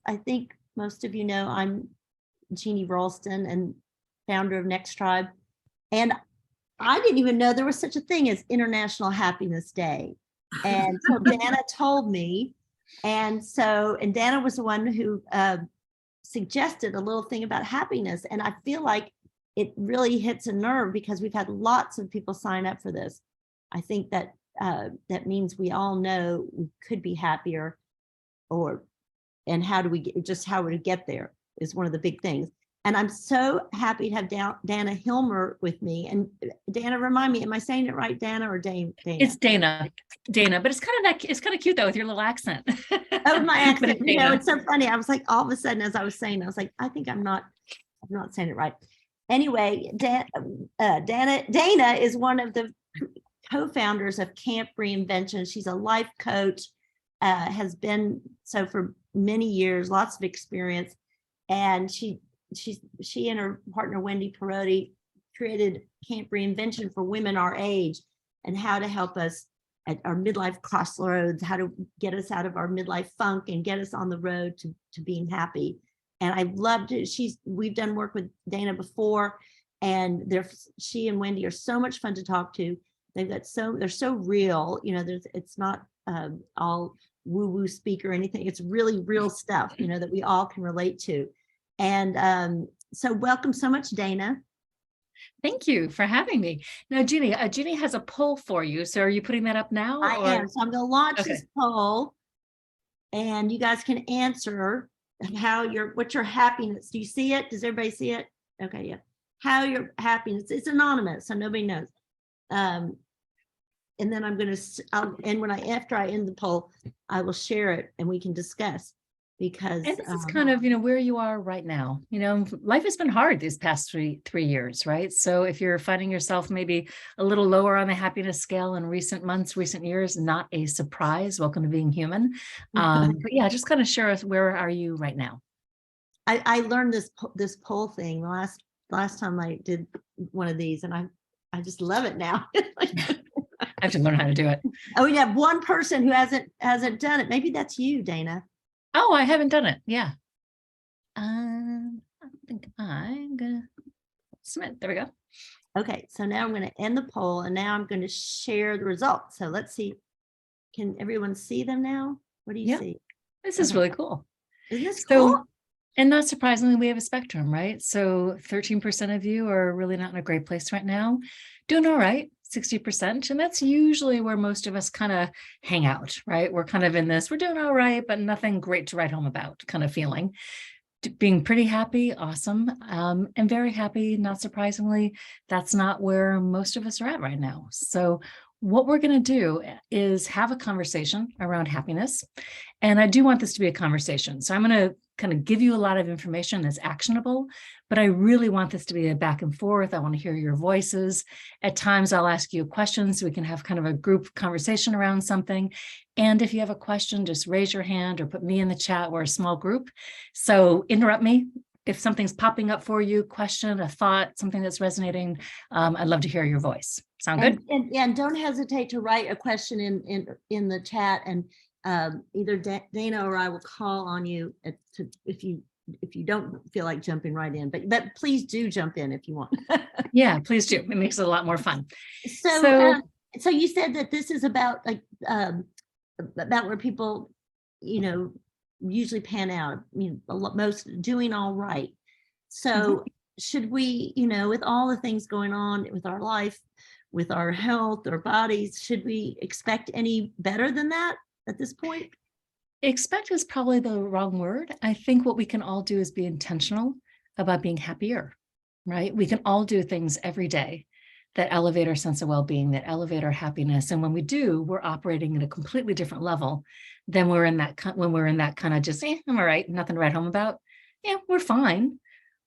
I think most of you know, I'm Jeannie Ralston and founder of Next Tribe. And I didn't even know there was such a thing as International Happiness Day. And so Dana told me. And Dana was the one who suggested a little thing about happiness. And I feel like it really hits a nerve because we've had lots of people sign up for this. I think that that means we all know we could be happier, and how do we get there is one of the big things. And I'm so happy to have Dana Hilmer with me. And Dana, remind me, am I saying it right, Dana or Dana? It's Dana, but it's kind of cute though with your little accent. Oh, my accent. You know, it's so funny. I was like, all of a sudden, as I was saying, I was like, I think I'm not saying it right. Anyway, Dana is one of the co-founders of Camp Reinvention. She's a life coach, has been so for many years, lots of experience, and she and her partner Wendy Perotti created Camp Reinvention for women our age, and how to help us at our midlife crossroads, how to get us out of our midlife funk and get us on the road to being happy. And I loved it. We've done work with Dana before, and she and Wendy are so much fun to talk to. They're so real, you know, it's not all woo-woo speak or anything. It's really real stuff, you know, that we all can relate to. And so welcome so much, Dana. Thank you for having me. Now, Jeannie has a poll for you. So are you putting that up now? I am. So I'm going to launch this poll, and you guys can answer what's your happiness. Do you see it? Does everybody see it? Okay, yeah. How your happiness, it's anonymous, so nobody knows. And then after I end the poll, I will share it and we can discuss, because and this is kind of, you know, where you are right now. You know, life has been hard these past three years, right? So if you're finding yourself maybe a little lower on the happiness scale in recent months, recent years, not a surprise. Welcome to being human. But yeah, just kind of share us, where are you right now? I learned this poll thing last time I did one of these, and I just love it now. I have to learn how to do it. Oh, we have one person who hasn't done it. Maybe that's you, Dana. Oh, I haven't done it. Yeah. I think I'm gonna submit. There we go. Okay, so now I'm going to end the poll, and now I'm going to share the results. So let's see. Can everyone see them now? What do you see? This is really cool. Isn't this cool? And not surprisingly, we have a spectrum, right? So 13% of you are really not in a great place right now. Doing all right, 60%. And that's usually where most of us kind of hang out, right? We're kind of in this, we're doing all right, but nothing great to write home about kind of feeling. Being pretty happy, awesome, and very happy, not surprisingly, that's not where most of us are at right now. So what we're going to do is have a conversation around happiness. And I do want this to be a conversation. So I'm going to kind of give you a lot of information that's actionable, but I really want this to be a back and forth. I want to hear your voices. At times I'll ask you questions so we can have kind of a group conversation around something. And if you have a question, just raise your hand or put me in the chat. We're a small group. So interrupt me. If something's popping up for you, question, a thought, something that's resonating, I'd love to hear your voice. Sound good? And don't hesitate to write a question in the chat, and either Dana or I will call on you if you don't feel like jumping right in, but please do jump in if you want. Yeah, please do. It makes it a lot more fun. So you said that this is about about where people, you know, usually pan out, you know, most doing all right. So should we, you know, with all the things going on with our life, with our health, our bodies, should we expect any better than that at this point? Expect is probably the wrong word. I think what we can all do is be intentional about being happier, right? We can all do things every day that elevate our sense of well-being, that elevate our happiness. And when we do, we're operating at a completely different level than when we're in that kind of just, I'm all right, nothing to write home about. Yeah, we're fine,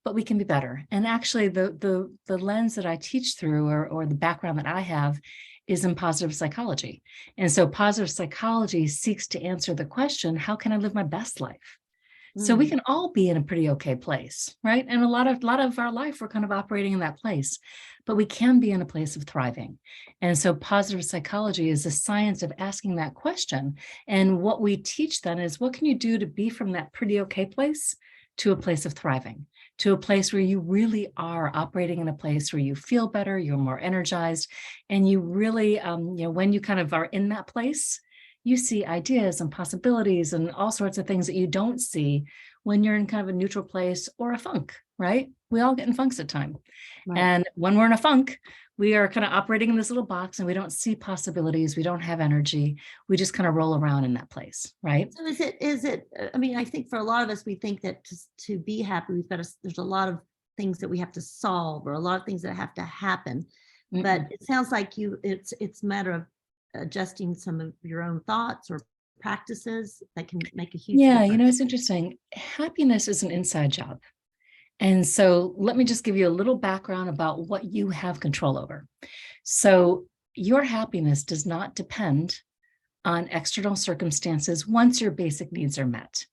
but we can be better. And actually the lens that I teach through, or the background that I have, is in positive psychology. And so positive psychology seeks to answer the question, how can I live my best life? So we can all be in a pretty okay place, right? And a lot of our life, we're kind of operating in that place, but we can be in a place of thriving. And so positive psychology is the science of asking that question. And what we teach then is, what can you do to be from that pretty okay place to a place of thriving, to a place where you really are operating in a place where you feel better, you're more energized, and you really, when you kind of are in that place, you see ideas and possibilities and all sorts of things that you don't see when you're in kind of a neutral place or a funk, right? We all get in funks at times. Right. And when we're in a funk, we are kind of operating in this little box and we don't see possibilities. We don't have energy. We just kind of roll around in that place, right? So is it, I mean, I think for a lot of us, we think that to be happy, there's a lot of things that we have to solve or a lot of things that have to happen. But it sounds like it's a matter of adjusting some of your own thoughts or practices that can make a huge difference. It's interesting. Happiness is an inside job. And so let me just give you a little background about what you have control over. So your happiness does not depend on external circumstances once your basic needs are met.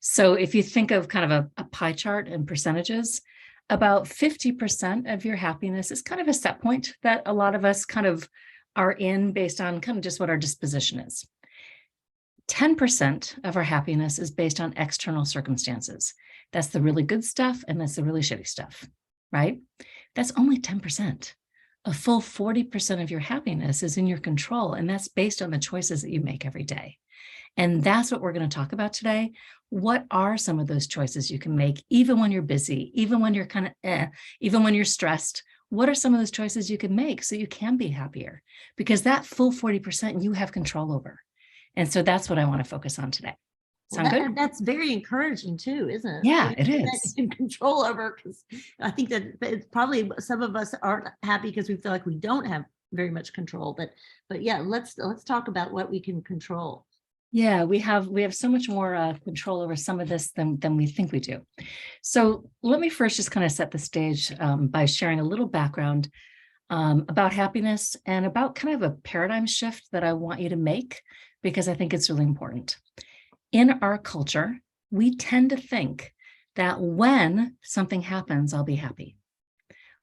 So if you think of kind of a pie chart and percentages, about 50% of your happiness is kind of a set point that a lot of us kind of are in based on kind of just what our disposition is. 10% of our happiness is based on external circumstances. That's the really good stuff and that's the really shitty stuff, right? That's only 10%. A full 40% of your happiness is in your control, and that's based on the choices that you make every day. And that's what we're going to talk about today. What are some of those choices you can make, even when you're busy, even when you're kind of even when you're stressed? What are some of those choices you can make so you can be happier? Because that full 40% you have control over. And so that's what I want to focus on today. Sound good? That's very encouraging too, isn't it? Yeah, it is. In control over, because I think that it's probably some of us aren't happy because we feel like we don't have very much control. But yeah, let's talk about what we can control. Yeah, we have so much more control over some of this than we think we do. So let me first just kind of set the stage by sharing a little background about happiness and about kind of a paradigm shift that I want you to make, because I think it's really important. In our culture, we tend to think that when something happens, I'll be happy.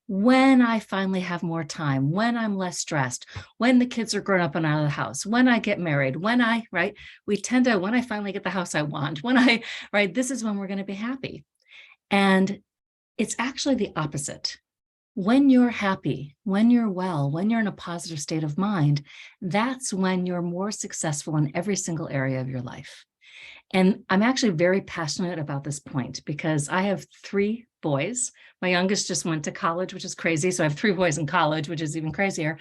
When I finally have more time, when I'm less stressed, when the kids are grown up and out of the house, when I get married, when I finally get the house I want, this is when we're going to be happy. And it's actually the opposite. When you're happy, when you're well, when you're in a positive state of mind, that's when you're more successful in every single area of your life. And I'm actually very passionate about this point because I have 3 boys. My youngest just went to college, which is crazy. So I have 3 boys in college, which is even crazier.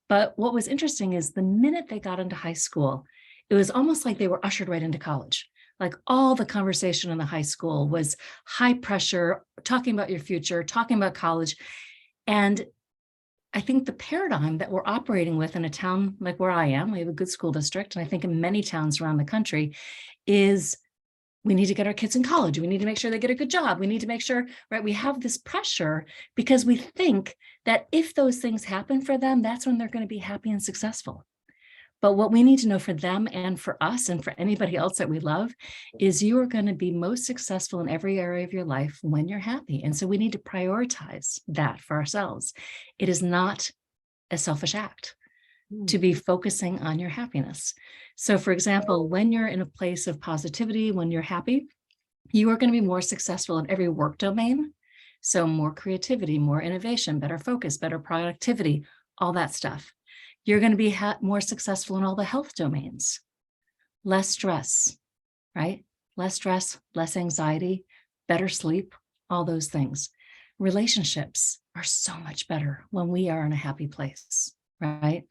But what was interesting is the minute they got into high school, it was almost like they were ushered right into college. Like all the conversation in the high school was high pressure, talking about your future, talking about college. And I think the paradigm that we're operating with in a town like where I am, we have a good school district, and I think in many towns around the country, is we need to get our kids in college. We need to make sure they get a good job. We need to make sure, we have this pressure because we think that if those things happen for them, that's when they're going to be happy and successful. But what we need to know for them and for us and for anybody else that we love is you are going to be most successful in every area of your life when you're happy. And so we need to prioritize that for ourselves. It is not a selfish act to be focusing on your happiness. So for example, when you're in a place of positivity, when you're happy, you are going to be more successful in every work domain. So more creativity, more innovation, better focus, better productivity, all that stuff. You're going to be more successful in all the health domains. Less stress, right? Less stress, less anxiety, better sleep, all those things. Relationships are so much better when we are in a happy place, right?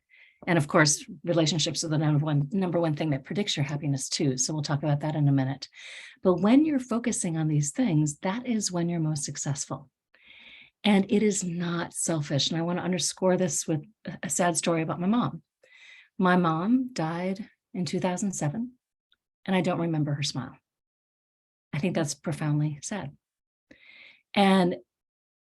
And of course, relationships are the number one thing that predicts your happiness too. So we'll talk about that in a minute. But when you're focusing on these things, that is when you're most successful. And it is not selfish. And I want to underscore this with a sad story about my mom. My mom died in 2007, and I don't remember her smile. I think that's profoundly sad. And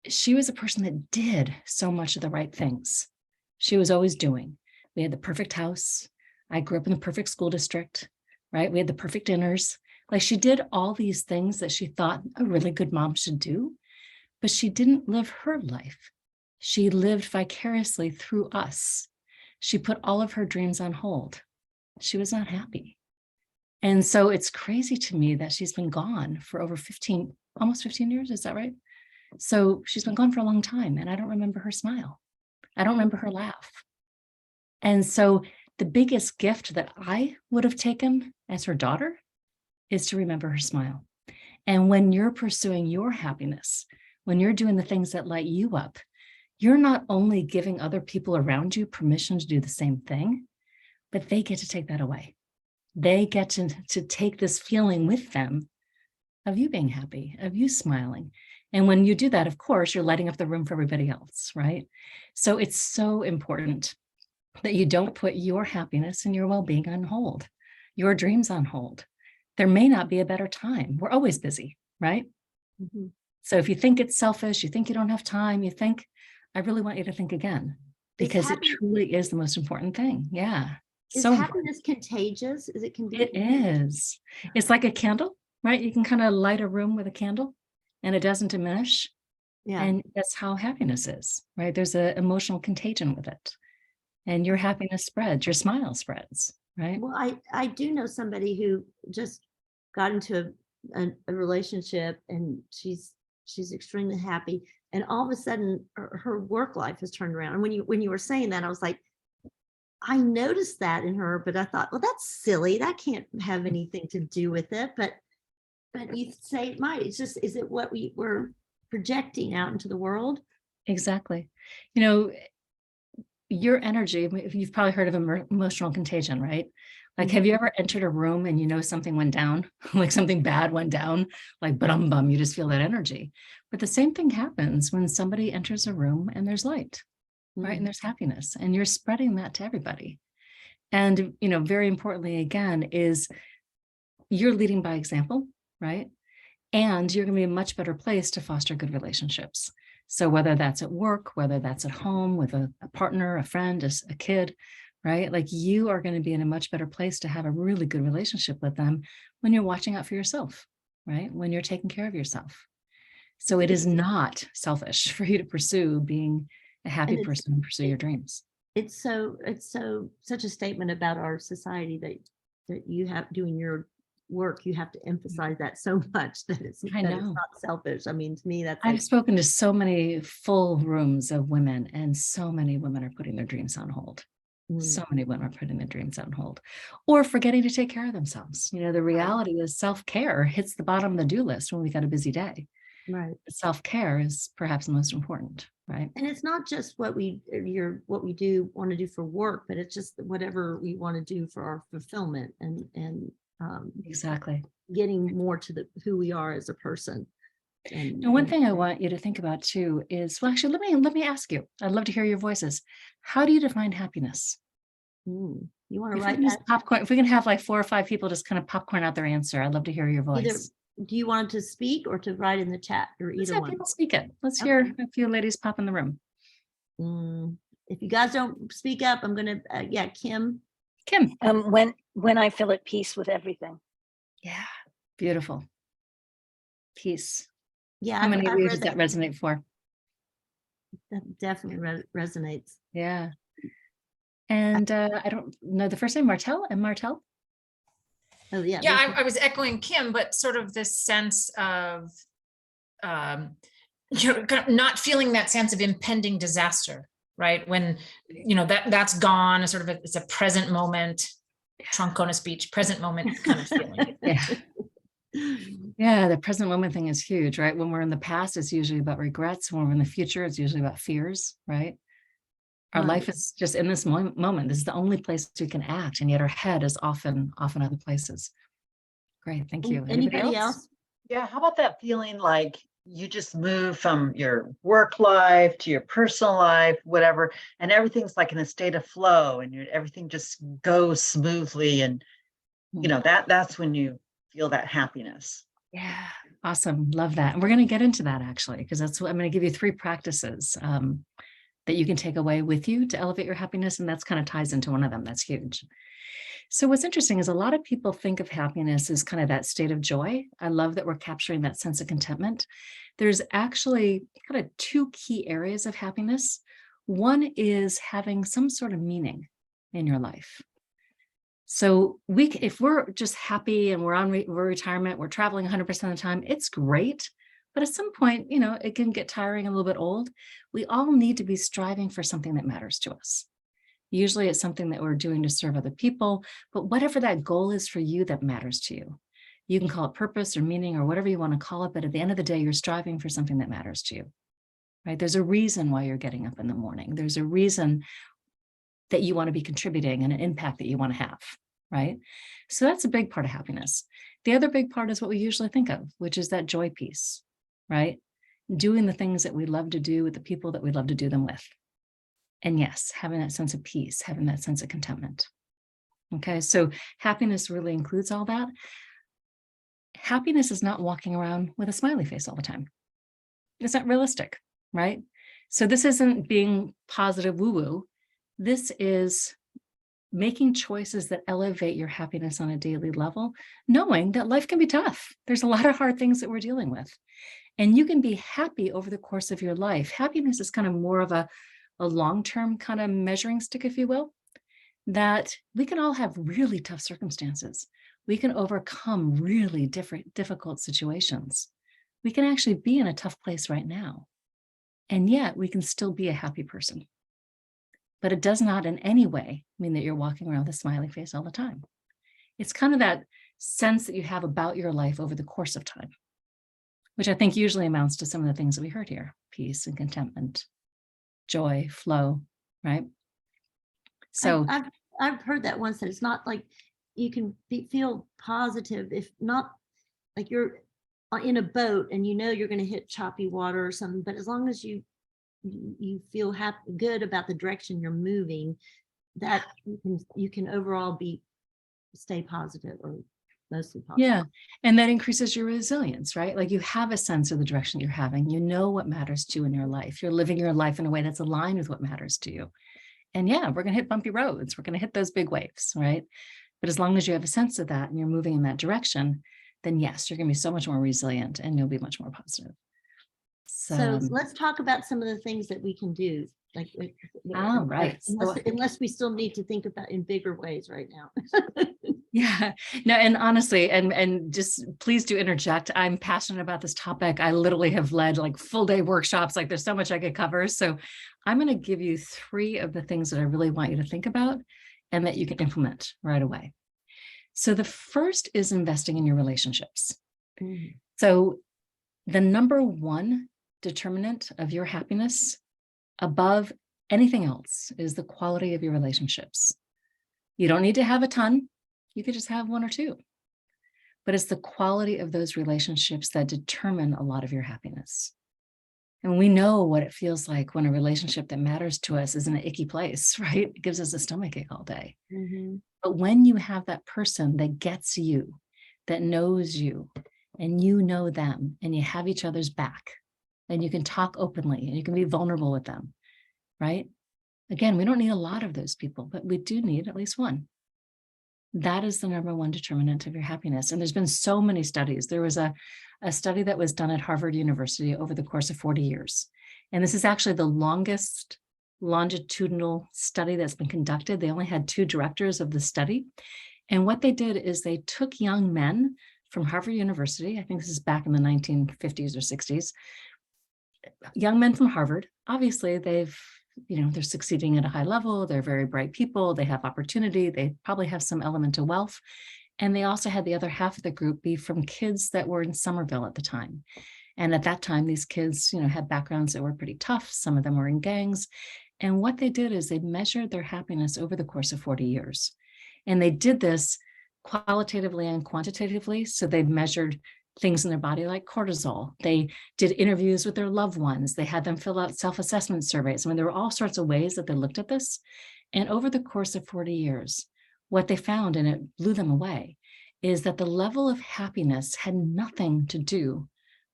she was a person that did so much of the right things. She was always doing. We had the perfect house. I grew up in the perfect school district, right? We had the perfect dinners. Like she did all these things that she thought a really good mom should do, but she didn't live her life. She lived vicariously through us. She put all of her dreams on hold. She was not happy. And so it's crazy to me that she's been gone for over almost 15 years. Is that right? So she's been gone for a long time, and I don't remember her smile. I don't remember her laugh. And so the biggest gift that I would have taken as her daughter is to remember her smile. And when you're pursuing your happiness, when you're doing the things that light you up, you're not only giving other people around you permission to do the same thing, but they get to take that away. They get to take this feeling with them of you being happy, of you smiling. And when you do that, of course, you're lighting up the room for everybody else, right? So it's so important that you don't put your happiness and your well-being on hold, your dreams on hold. There may not be a better time. We're always busy, right? Mm-hmm. So if you think it's selfish, you think you don't have time, you think, I really want you to think again, because it truly is the most important thing. Yeah. Is happiness contagious? Is it contagious? It is. It's like a candle, right? You can kind of light a room with a candle and it doesn't diminish. Yeah. And that's how happiness is, right? There's an emotional contagion with it. And your happiness spreads, your smile spreads, right? Well, I do know somebody who just got into a relationship, and she's extremely happy. And all of a sudden her work life has turned around. And when you were saying that, I was like, I noticed that in her, but I thought, well, that's silly. That can't have anything to do with it. But you say it might. It's just, is it what we're projecting out into the world? Exactly. You know, your energy, you've probably heard of emotional contagion, right? Like, have you ever entered a room and you know something went down, like something bad went down, like bum, you just feel that energy. But the same thing happens when somebody enters a room and there's light, right? And there's happiness, and you're spreading that to everybody. And, you know, very importantly, again, is you're leading by example, right? And you're going to be a much better place to foster good relationships. So whether that's at work, whether that's at home with a partner, a friend, a kid, right? Like, you are going to be in a much better place to have a really good relationship with them when you're watching out for yourself, right? When you're taking care of yourself. So it is not selfish for you to pursue being a happy person and pursue your dreams. It's such a statement about our society that you have doing your work. You have to emphasize that so much that it's not selfish. I mean, to me, I've spoken to so many full rooms of women, and so many women are putting their dreams on hold. So many women are putting their dreams on hold, or forgetting to take care of themselves. You know, the reality is self-care hits the bottom of the do list when we've got a busy day. Right. Self-care is perhaps the most important, right? And it's not just what we want to do for work, but it's just whatever we want to do for our fulfillment and exactly, getting more to who we are as a person. And one thing I want you to think about too is, well, actually, let me ask you. I'd love to hear your voices. How do you define happiness? You want to write that? Popcorn. If we can have like 4 or 5 people just kind of popcorn out their answer, I'd love to hear your voice. Do you want to speak or to write in the chat, or either one? People speak it. Let's hear a few ladies pop in the room. If you guys don't speak up, I'm gonna. Kim. When I feel at peace with everything. Yeah, beautiful. Peace. Yeah. How many of you does that resonate for? That definitely resonates. Yeah. And I don't know the first name, Martel. Oh, yeah. Yeah, I was echoing Kim, but sort of this sense of you're kind of not feeling that sense of impending disaster, right? When, you know, that's gone, it's a present moment, Troncona speech, present moment kind of feeling. Yeah. Yeah, the present moment thing is huge, right? When we're in the past, it's usually about regrets. When we're in the future, it's usually about fears, right? Our life is just in this moment. This is the only place we can act, and yet our head is often other places. Great, thank you. Anybody else? Yeah, how about that feeling like you just move from your work life to your personal life, whatever, and everything's like in a state of flow, and everything just goes smoothly, and you know that's when you feel that happiness. Yeah, awesome, love that. And we're going to get into that actually, because that's what I'm going to give you 3 practices that you can take away with you to elevate your happiness, and that's kind of ties into one of them. That's huge. So what's interesting is a lot of people think of happiness as kind of that state of joy. I love that we're capturing that sense of contentment. There's actually kind of two key areas of happiness. One is having some sort of meaning in your life. So if we're just happy and we're retirement, we're traveling 100% of the time, it's great. But at some point, it can get tiring, a little bit old. We all need to be striving for something that matters to us. Usually it's something that we're doing to serve other people, but whatever that goal is for you that matters to you. You can call it purpose or meaning or whatever you want to call it, but at the end of the day, you're striving for something that matters to you, right? There's a reason why you're getting up in the morning. There's a reason that you want to be contributing and an impact that you want to have, right? So that's a big part of happiness. The other big part is what we usually think of, which is that joy piece, right? Doing the things that we love to do with the people that we love to do them with. And yes, having that sense of peace, having that sense of contentment. Okay, so happiness really includes all that. Happiness is not walking around with a smiley face all the time. It's not realistic, right? So this isn't being positive woo-woo. This is making choices that elevate your happiness on a daily level, knowing that life can be tough. There's a lot of hard things that we're dealing with. And you can be happy over the course of your life. Happiness is kind of more of a long-term kind of measuring stick, if you will, that we can all have really tough circumstances. We can overcome really difficult situations. We can actually be in a tough place right now. And yet we can still be a happy person. But it does not in any way mean that you're walking around with a smiley face all the time. It's kind of that sense that you have about your life over the course of time, which I think usually amounts to some of the things that we heard here: peace and contentment, joy, flow, right? So I've heard that once, that it's not like you can feel positive if not like you're in a boat and you're going to hit choppy water or something, but as long as you feel good about the direction you're moving, that you can overall stay positive or mostly positive. Yeah, and that increases your resilience, right? Like you have a sense of the direction you're having. You know what matters to you in your life. You're living your life in a way that's aligned with what matters to you. And yeah, we're going to hit bumpy roads. We're going to hit those big waves, right? But as long as you have a sense of that and you're moving in that direction, then yes, you're going to be so much more resilient and you'll be much more positive. So let's talk about some of the things that we can do. Right. Unless we still need to think about in bigger ways right now. Yeah, no, and honestly, and just please do interject. I'm passionate about this topic. I literally have led like full day workshops. Like there's so much I could cover. So I'm going to give you 3 of the things that I really want you to think about and that you can implement right away. So the first is investing in your relationships. Mm-hmm. So the number 1 determinant of your happiness above anything else is the quality of your relationships. You don't need to have a ton. You could just have 1 or 2. But it's the quality of those relationships that determine a lot of your happiness. And we know what it feels like when a relationship that matters to us is in an icky place, right? It gives us a stomachache all day. Mm-hmm. But when you have that person that gets you, that knows you, and you know them, and you have each other's back, and you can talk openly, and you can be vulnerable with them, right? Again, we don't need a lot of those people, but we do need at least 1. That is the number 1 determinant of your happiness. And there's been so many studies. There was a study that was done at Harvard University over the course of 40 years. And this is actually the longest longitudinal study that's been conducted. They only had 2 directors of the study. And what they did is they took young men from Harvard University. I think this is back in the 1950s or 60s. Young men from Harvard. Obviously, they're succeeding at a high level. They're very bright people. They have opportunity. They probably have some element of wealth. And they also had the other half of the group be from kids that were in Somerville at the time. And at that time, these kids, had backgrounds that were pretty tough. Some of them were in gangs. And what they did is they measured their happiness over the course of 40 years. And they did this qualitatively and quantitatively. So they measured things in their body like cortisol. They did interviews with their loved ones. They had them fill out self-assessment surveys. I mean, there were all sorts of ways that they looked at this. And over the course of 40 years, what they found, and it blew them away, is that the level of happiness had nothing to do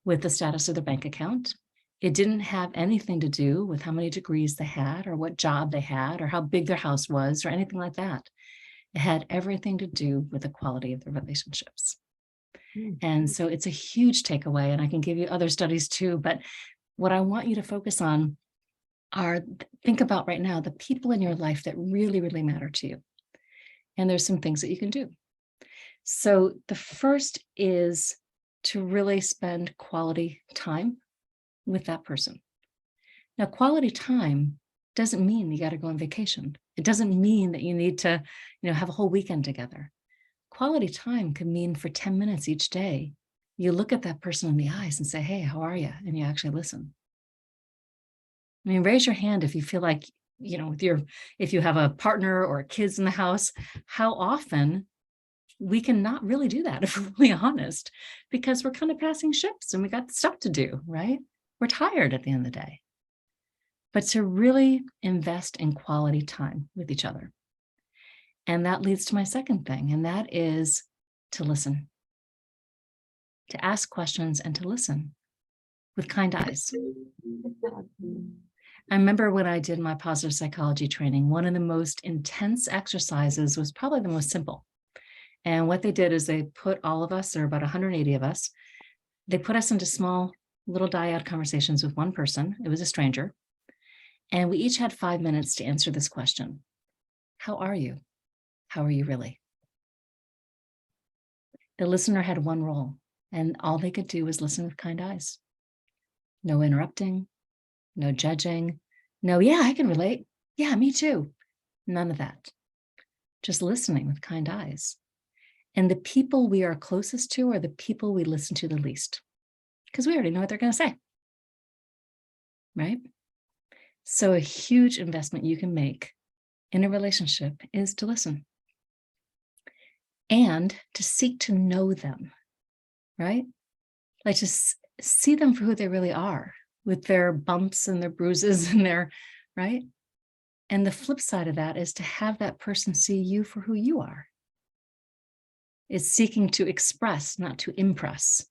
with the status of their bank account. It didn't have anything to do with how many degrees they had or what job they had or how big their house was or anything like that. It had everything to do with the quality of the relationships. And so it's a huge takeaway, and I can give you other studies too, but what I want you to focus on are, think about right now, the people in your life that really, really matter to you. And there's some things that you can do. So the first is to really spend quality time with that person. Now, quality time doesn't mean you got to go on vacation. It doesn't mean that you need to, have a whole weekend together. Quality time could mean for 10 minutes each day, you look at that person in the eyes and say, hey, how are you? And you actually listen. I mean, raise your hand if you feel like, if you have a partner or kids in the house, how often we can not really do that, if we're really honest, because we're kind of passing ships and we got stuff to do, right? We're tired at the end of the day. But to really invest in quality time with each other. And that leads to my second thing, and that is to listen, to ask questions and to listen with kind eyes. I remember when I did my positive psychology training, one of the most intense exercises was probably the most simple. And what they did is they put all of us, there are about 180 of us, they put us into small little dyad conversations with one person. It was a stranger. And we each had 5 minutes to answer this question. How are you? How are you really? The listener had one role, and all they could do was listen with kind eyes. No interrupting, no judging, no, yeah, I can relate. Yeah, me too. None of that. Just listening with kind eyes. And the people we are closest to are the people we listen to the least, because we already know what they're going to say, right? So a huge investment you can make in a relationship is to listen and to seek to know them, right? Like to see them for who they really are, with their bumps and their bruises and their, right? And the flip side of that is to have that person see you for who you are. It's seeking to express, not to impress,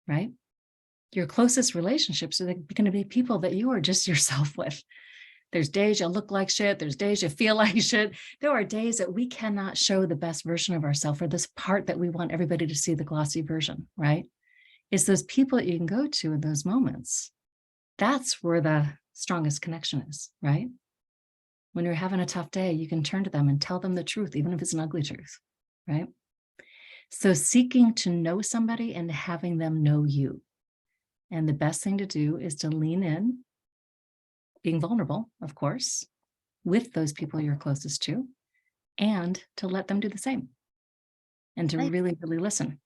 right? Your closest relationships are going to be people that you are just yourself with. There's days you look like shit. There's days you feel like shit. There are days that we cannot show the best version of ourselves, or this part that we want everybody to see, the glossy version, right? It's those people that you can go to in those moments. That's where the strongest connection is, right? When you're having a tough day, you can turn to them and tell them the truth, even if it's an ugly truth, right? So seeking to know somebody and having them know you. And the best thing to do is to lean in, being vulnerable, of course, with those people you're closest to, and to let them do the same. And to really, really listen.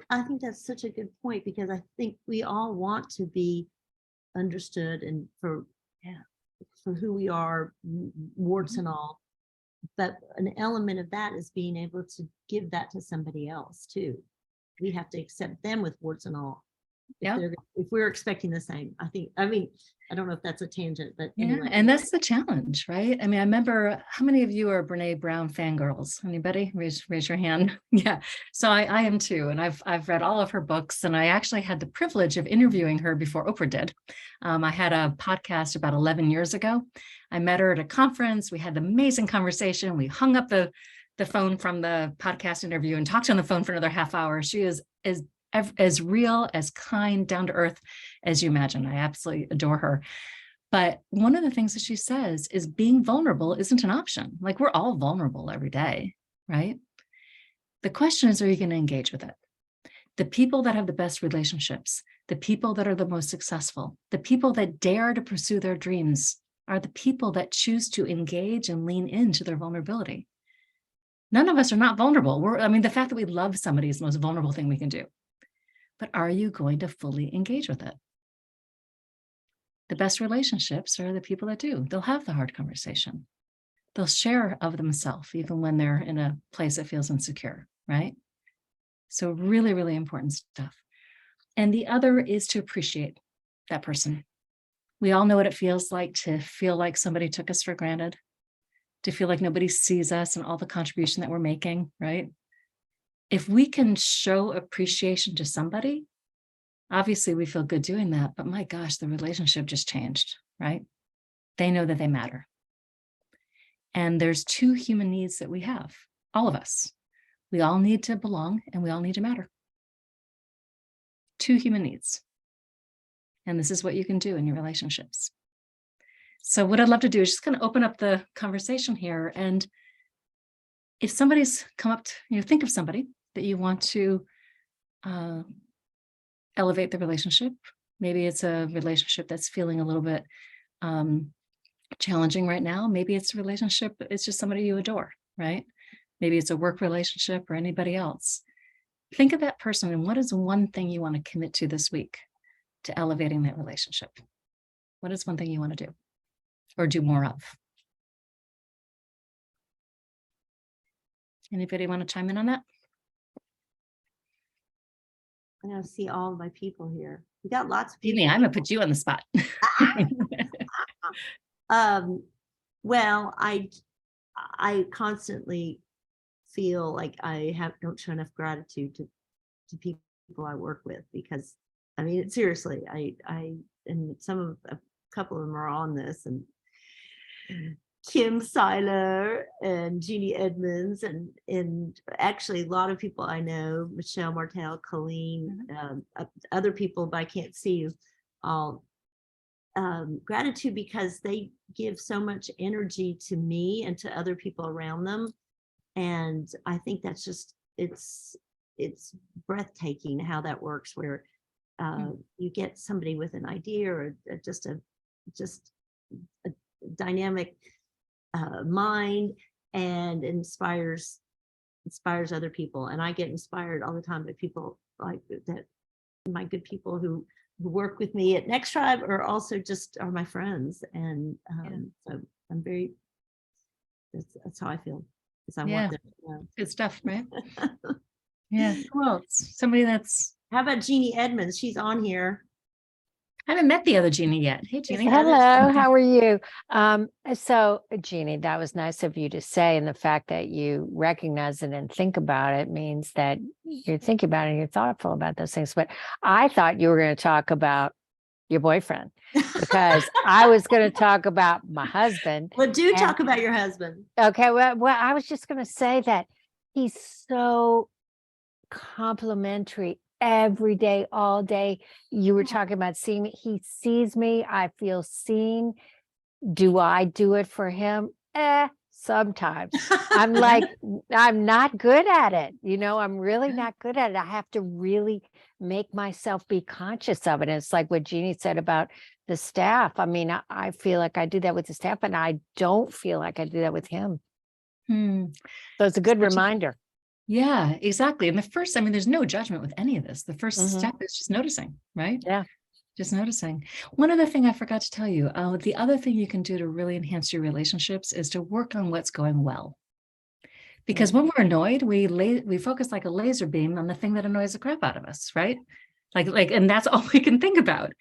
I think that's such a good point, because I think we all want to be understood and for who we are, warts and all. But an element of that is being able to give that to somebody else too. We have to accept them with warts and all. If we're expecting the same, I don't know if that's a tangent, but anyway. And that's the challenge, right? I mean, I remember, how many of you are Brene Brown fangirls? Anybody? Raise your hand. Yeah. So I am too. And I've read all of her books, and I actually had the privilege of interviewing her before Oprah did. I had a podcast about 11 years ago. I met her at a conference. We had an amazing conversation. We hung up the phone from the podcast interview and talked on the phone for another half hour. She is as real, as kind, down to earth as you imagine. I absolutely adore her. But one of the things that she says is being vulnerable isn't an option. Like, we're all vulnerable every day, right? The question is, are you going to engage with it? The people that have the best relationships, the people that are the most successful, the people that dare to pursue their dreams are the people that choose to engage and lean into their vulnerability. None of us are not vulnerable. The fact that we love somebody is the most vulnerable thing we can do. But are you going to fully engage with it? The best relationships are the people that do. They'll have the hard conversation. They'll share of themselves, even when they're in a place that feels insecure, right? So really, really important stuff. And the other is to appreciate that person. We all know what it feels like to feel like somebody took us for granted, to feel like nobody sees us and all the contribution that we're making, right? If we can show appreciation to somebody, obviously we feel good doing that, but my gosh, the relationship just changed, right? They know that they matter. And there's two human needs that we have. all of us. We all need to belong and we all need to matter. 2 human needs. And this is what you can do in your relationships. So what I'd love to do is just kind of open up the conversation here. And if somebody's come up to, think of somebody that you want to elevate the relationship. Maybe it's a relationship that's feeling a little bit challenging right now. Maybe it's a relationship, it's just somebody you adore, right? Maybe it's a work relationship or anybody else. Think of that person and what is one thing you want to commit to this week to elevating that relationship? What is one thing you want to do or do more of? Anybody want to chime in on that? I gotta see all of my people here. We got lots of people. Amy, I'm gonna put you on the spot. Well, I constantly feel like I don't show enough gratitude to people I work with, because I mean, seriously, I and a couple of them are on this, and Kim Seiler and Jeannie Edmonds, and actually a lot of people I know, Michelle Martel, Colleen, other people, but I can't see you all. Gratitude, because they give so much energy to me and to other people around them. And I think that's just, it's breathtaking how that works, where you get somebody with an idea or just a dynamic mind, and inspires other people. And I get inspired all the time by people like that, my good people who work with me at Next Tribe, or also just are my friends. And so I'm very, that's how I feel. I want them to know. Good stuff, right? Yeah. Well, somebody that's. How about Jeannie Edmonds? She's on here. I haven't met the other Jeannie yet. Hey, Jeannie. Hello, how are you? So Jeannie, that was nice of you to say. And the fact that you recognize it and think about it means that you're thinking about it and you're thoughtful about those things. But I thought you were going to talk about your boyfriend, because I was going to talk about my husband. Well, talk about your husband. Okay. Well, I was just going to say that he's so complimentary every day, all day. You were talking about seeing me. He sees me. I feel seen. Do I do it for him? Sometimes. I'm like, I'm not good at it. I'm really not good at it. I have to really make myself be conscious of it. And it's like what Jeannie said about the staff. I mean, I feel like I do that with the staff, and I don't feel like I do that with him. So it's a good reminder. Yeah, exactly. And there's no judgment with any of this. The first step is just noticing, right? Yeah. Just noticing. One other thing I forgot to tell you, the other thing you can do to really enhance your relationships is to work on what's going well. Because when we're annoyed, we focus like a laser beam on the thing that annoys the crap out of us, right? And that's all we can think about.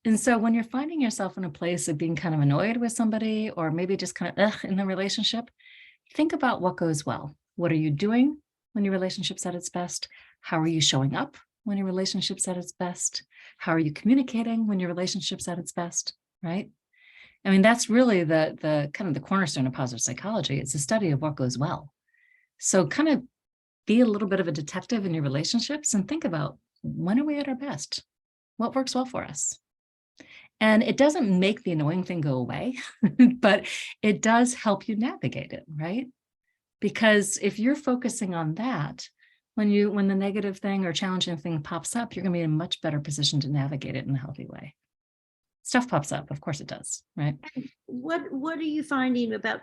And so when you're finding yourself in a place of being kind of annoyed with somebody, or maybe just kind of in the relationship, think about what goes well. What are you doing when your relationship's at its best? How are you showing up when your relationship's at its best? How are you communicating when your relationship's at its best, right? I mean, that's really the kind of the cornerstone of positive psychology. It's a study of what goes well. So kind of be a little bit of a detective in your relationships and think about, when are we at our best? What works well for us? And it doesn't make the annoying thing go away, but it does help you navigate it, right? Because if you're focusing on that, when the negative thing or challenging thing pops up, you're going to be in a much better position to navigate it in a healthy way. Stuff pops up, of course it does, right? What are you finding about,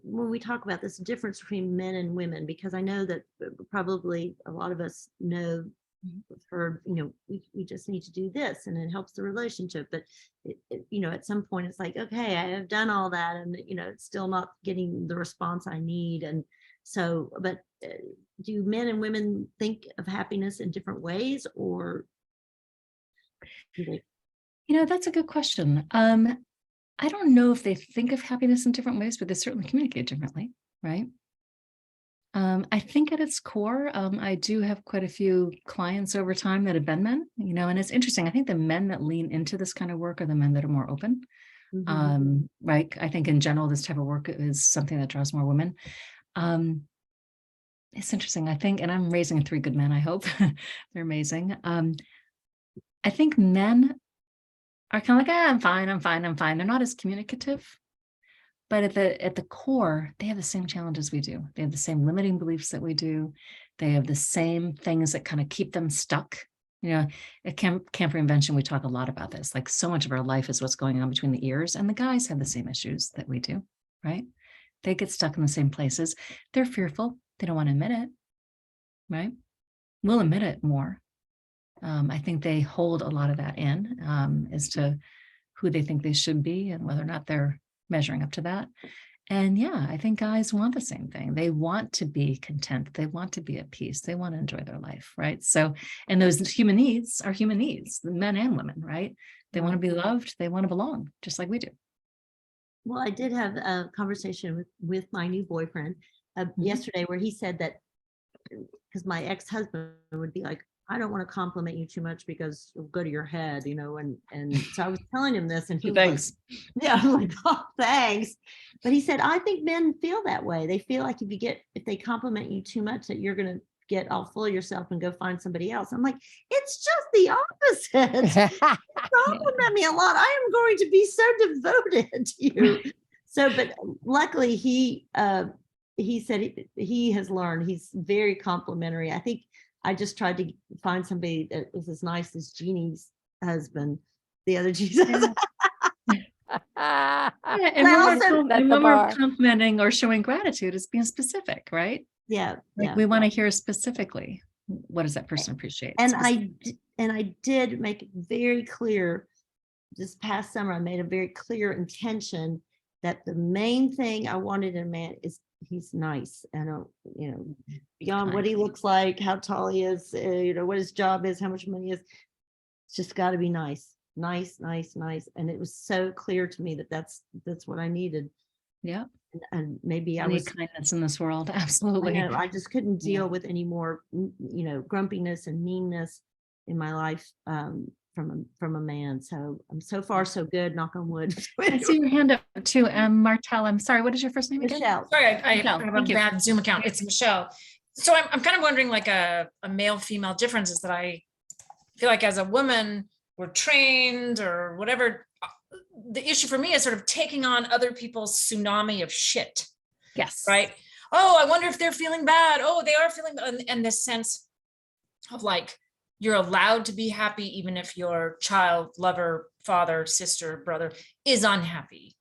when we talk about this difference between men and women? Because I know that probably a lot of us know, heard, we just need to do this and it helps the relationship. But at some point it's like, okay, I have done all that, and it's still not getting the response I need. And so, but do men and women think of happiness in different ways, or do they? That's a good question. I don't know if they think of happiness in different ways, but they certainly communicate differently, right? I think at its core, I do have quite a few clients over time that have been men, and it's interesting. I think the men that lean into this kind of work are the men that are more open, right? I think in general, this type of work is something that draws more women. It's interesting. I think, and I'm raising 3 good men, I hope. They're amazing. I think men are kind of like, I'm fine, I'm fine, I'm fine. They're not as communicative, but at the core, they have the same challenges we do. They have the same limiting beliefs that we do. They have the same things that kind of keep them stuck. You know, at Camp Reinvention, we talk a lot about this. Like, so much of our life is what's going on between the ears, and the guys have the same issues that we do, right? They get stuck in the same places. They're fearful. They don't want to admit it, right? We'll admit it more. I think they hold a lot of that in as to who they think they should be and whether or not they're measuring up to that. And yeah, I think guys want the same thing. They want to be content. They want to be at peace. They want to enjoy their life, right? So, and those human needs are human needs, men and women, right? They want to be loved. They want to belong, just like we do. Well, I did have a conversation with my new boyfriend yesterday, where he said that, because my ex-husband would be like, I don't want to compliment you too much because you'll go to your head, you know, and so I was telling him this, and he was Thanks. like, yeah, I'm like, oh, thanks. But he said, I think men feel that way. They feel like if they compliment you too much, that you're going to get all full of yourself and go find somebody else. I'm like, it's just the opposite. Compliment me a lot, I am going to be so devoted to you. So, but luckily he said he has learned. He's very complimentary. I think I just tried to find somebody that was as nice as Jeannie's husband, the other Jesus. Yeah, and when we're complimenting or showing gratitude, is being specific, right? Yeah. Like, we want to hear specifically, what does that person appreciate? And I did make it very clear this past summer. I made a very clear intention that the main thing I wanted in a man is he's nice. And you know, beyond what he looks like, how tall he is, you know, what his job is, how much money he is, it's just got to be nice. And it was so clear to me that that's what I needed. Yeah. And maybe I need kindness in this world. Absolutely. I just couldn't deal with any more, you know, grumpiness and meanness in my life from a man. So I'm so far so good, knock on wood. I see your hand up too. Martell, I'm sorry, what is your first name again? Michelle. Sorry, I have a bad Zoom account. It's Michelle. So I'm kind of wondering, like, a male-female difference is that I feel like as a woman, we're trained or whatever. The issue for me is sort of taking on other people's tsunami of shit. Yes. Right. Oh, I wonder if they're feeling bad. Oh, they are feeling bad. And this sense of, like, you're allowed to be happy even if your child, lover, father, sister, brother is unhappy.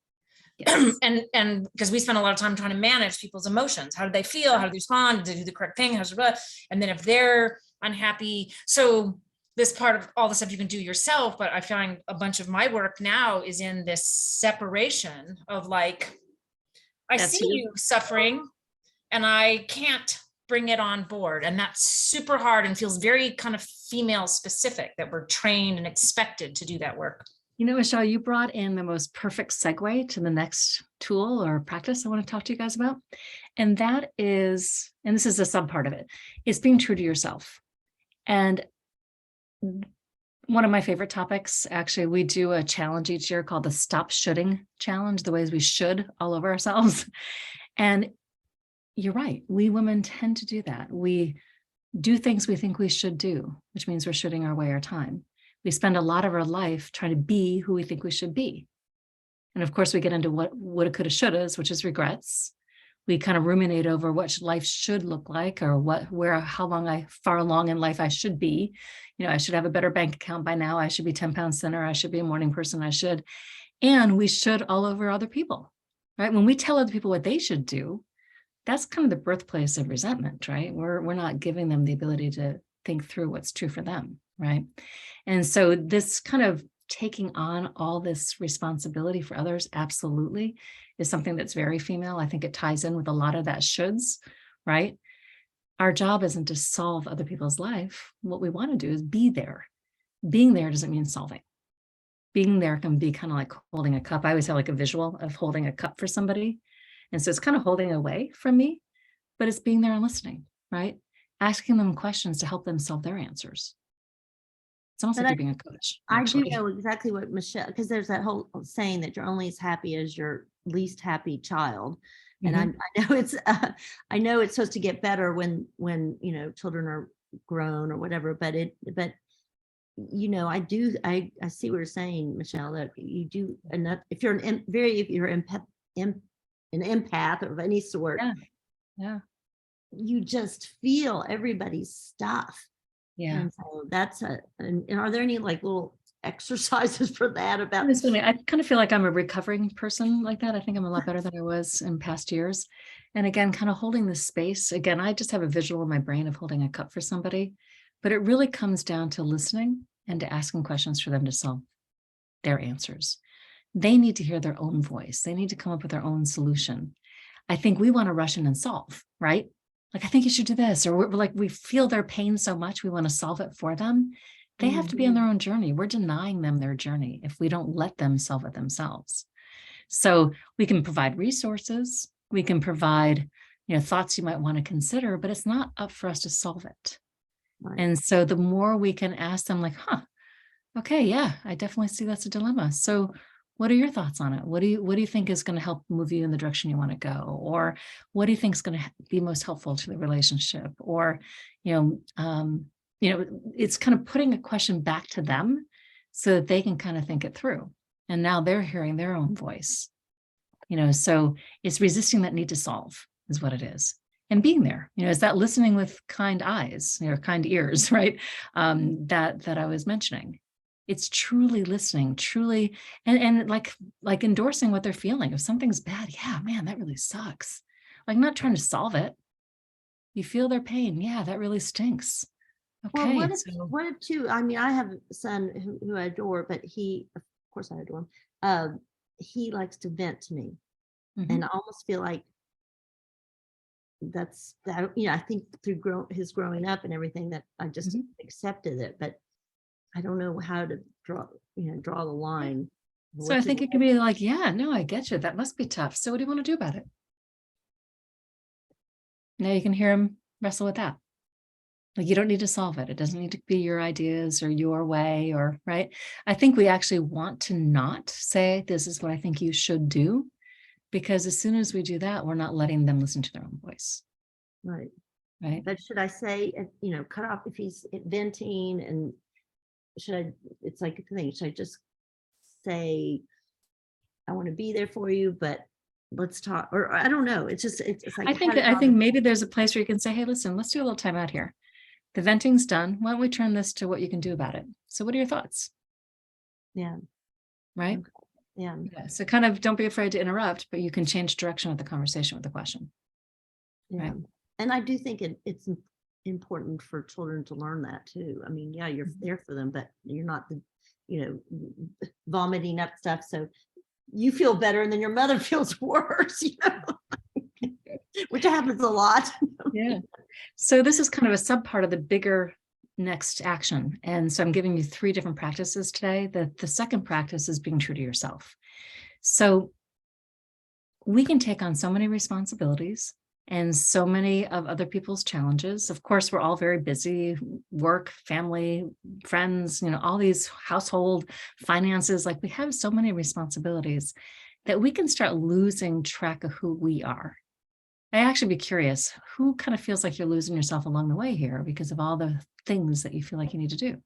Yes. and because we spend a lot of time trying to manage people's emotions. How do they feel? How do they respond? Did they do the correct thing? And then if they're unhappy, so this part of all the stuff you can do yourself, but I find a bunch of my work now is in this separation of, like, I see you suffering and I can't bring it on board. And that's super hard and feels very kind of female specific, that we're trained and expected to do that work. You know, Michelle, you brought in the most perfect segue to the next tool or practice I want to talk to you guys about. And that is, and this is a sub part of it, is being true to yourself. And one of my favorite topics, actually, we do a challenge each year called the Stop Shoulding Challenge, the ways we should all over ourselves. And you're right, we women tend to do that. We do things we think we should do, which means we're shoulding our way our time. We spend a lot of our life trying to be who we think we should be. And of course, we get into what woulda, coulda, shouldas, which is regrets. We kind of ruminate over what life should look like, or how far along in life I should be. You know, I should have a better bank account by now. I should be 10 pounds thinner. I should be a morning person. And we should all over other people, right? When we tell other people what they should do, that's kind of the birthplace of resentment, right? We're not giving them the ability to think through what's true for them, right? And so this kind of taking on all this responsibility for others, absolutely, is something that's very female. I think it ties in with a lot of that shoulds, right? Our job isn't to solve other people's life. What we want to do is be there. Being there doesn't mean solving. Being there can be kind of like holding a cup. I always have like a visual of holding a cup for somebody. And so it's kind of holding away from me, but it's being there and listening, right? Asking them questions to help them solve their answers. It's almost like you're being a coach. Actually. I do know exactly what Michelle, because there's that whole saying that you're only as happy as your least happy child. And Mhm. I know it's supposed to get better when, children are grown or whatever, but I see what you're saying, Michelle, that you do enough. If you're if you're an empath of any sort, Yeah. Yeah. you just feel everybody's stuff. Yeah. And so and are there any like little exercises for that about? I kind of feel like I'm a recovering person like that. I think I'm a lot better than I was in past years. And again, kind of holding the space. Again, I just have a visual in my brain of holding a cup for somebody, but it really comes down to listening and to asking questions for them to solve their answers. They need to hear their own voice. They need to come up with their own solution. I think we want to rush in and solve, right? Like, I think you should do this, or we're like, we feel their pain so much, we want to solve it for them. They have to be on their own journey. We're denying them their journey if we don't let them solve it themselves. So we can provide resources, we can provide, thoughts you might want to consider, but it's not up for us to solve it. Right. And so the more we can ask them like, okay, yeah, I definitely see that's a dilemma. So what are your thoughts on it? What do you think is going to help move you in the direction you want to go? Or what do you think is going to be most helpful to the relationship? Or, it's kind of putting a question back to them so that they can kind of think it through. And now they're hearing their own voice. So it's resisting that need to solve is what it is. And being there, is that listening with kind eyes, kind ears, right? That I was mentioning. It's truly listening, truly, and like endorsing what they're feeling. If something's bad, yeah, man, that really sucks. Like, not trying to solve it. You feel their pain. Yeah, that really stinks. Okay. Well, what if too? I mean, I have a son who I adore, but of course, I adore him. He likes to vent to me, and I almost feel like that's that. I think through his growing up and everything, that I just accepted it, but I don't know how to draw the line. So I think it could be like, yeah, no, I get you. That must be tough. So what do you want to do about it? Now you can hear him wrestle with that. Like, you don't need to solve it. It doesn't need to be your ideas or your way, or right. I think we actually want to not say, this is what I think you should do, because as soon as we do that, we're not letting them listen to their own voice. Right. Right. But should I say, cut off if he's venting, and it's like a thing. Should I just say, I want to be there for you, but let's talk, or I don't know. It's like, I think maybe there's a place where you can say, hey, listen, let's do a little time out here. The venting's done. Why don't we turn this to what you can do about it? So what are your thoughts? Yeah. Right. Okay. Yeah. So kind of don't be afraid to interrupt, but you can change direction with the conversation with the question. Yeah. Right. And I do think it's important for children to learn that too. I mean, yeah, you're there for them, but you're not vomiting up stuff, so you feel better and then your mother feels worse, which happens a lot. Yeah. So this is kind of a sub part of the bigger next action. And so I'm giving you 3 different practices today. The second practice is being true to yourself. So we can take on so many responsibilities and so many of other people's challenges. Of course, we're all very busy, work, family, friends, all these household finances. Like, we have so many responsibilities that we can start losing track of who we are. I actually be curious, who kind of feels like you're losing yourself along the way here because of all the things that you feel like you need to do,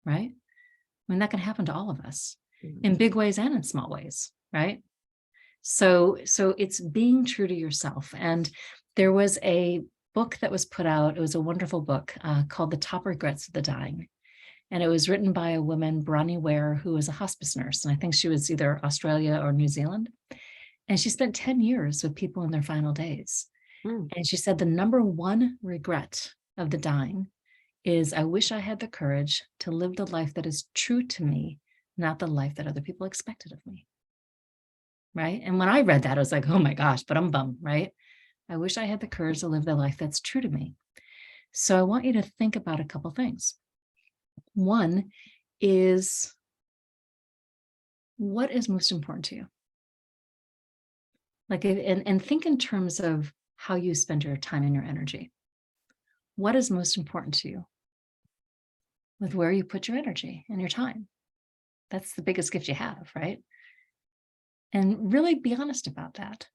right? I mean, that can happen to all of us in big ways and in small ways, right? So it's being true to yourself. And there was a book that was put out. It was a wonderful book called The Top Regrets of the Dying. And it was written by a woman, Bronnie Ware, who was a hospice nurse. And I think she was either Australia or New Zealand. And she spent 10 years with people in their final days. And she said the number one regret of the dying is, I wish I had the courage to live the life that is true to me, not the life that other people expected of me. Right. And when I read that, I was like, oh my gosh, but I'm bummed, right? I wish I had the courage to live the life that's true to me. So I want you to think about a couple things. One is, what is most important to you? Like, and think in terms of how you spend your time and your energy. What is most important to you? With where you put your energy and your time. That's the biggest gift you have, right? And really be honest about that.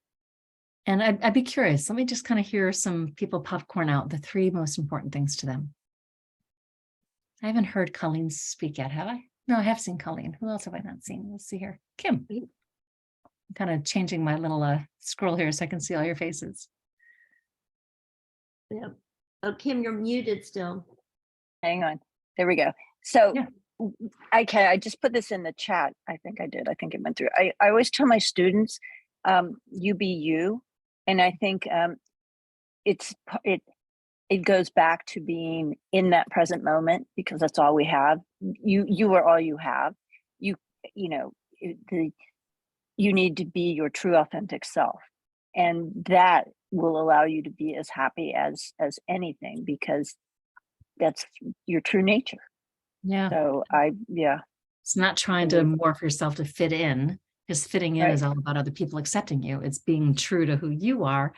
And I'd be curious. Let me just kind of hear some people popcorn out the 3 most important things to them. I haven't heard Colleen speak yet, have I? No, I have seen Colleen. Who else have I not seen? Let's see here. Kim. I'm kind of changing my little scroll here so I can see all your faces. Yeah. Oh, Kim, you're muted still. Hang on. There we go. So Yeah. I just put this in the chat. I think I did. I think it went through. I always tell my students, you be you. And I think it goes back to being in that present moment, because that's all we have. You are all you have. You need to be your true authentic self. And that will allow you to be as happy as anything, because that's your true nature. Yeah. So It's not trying to morph yourself to fit in, because fitting in is all about other people accepting you. It's being true to who you are.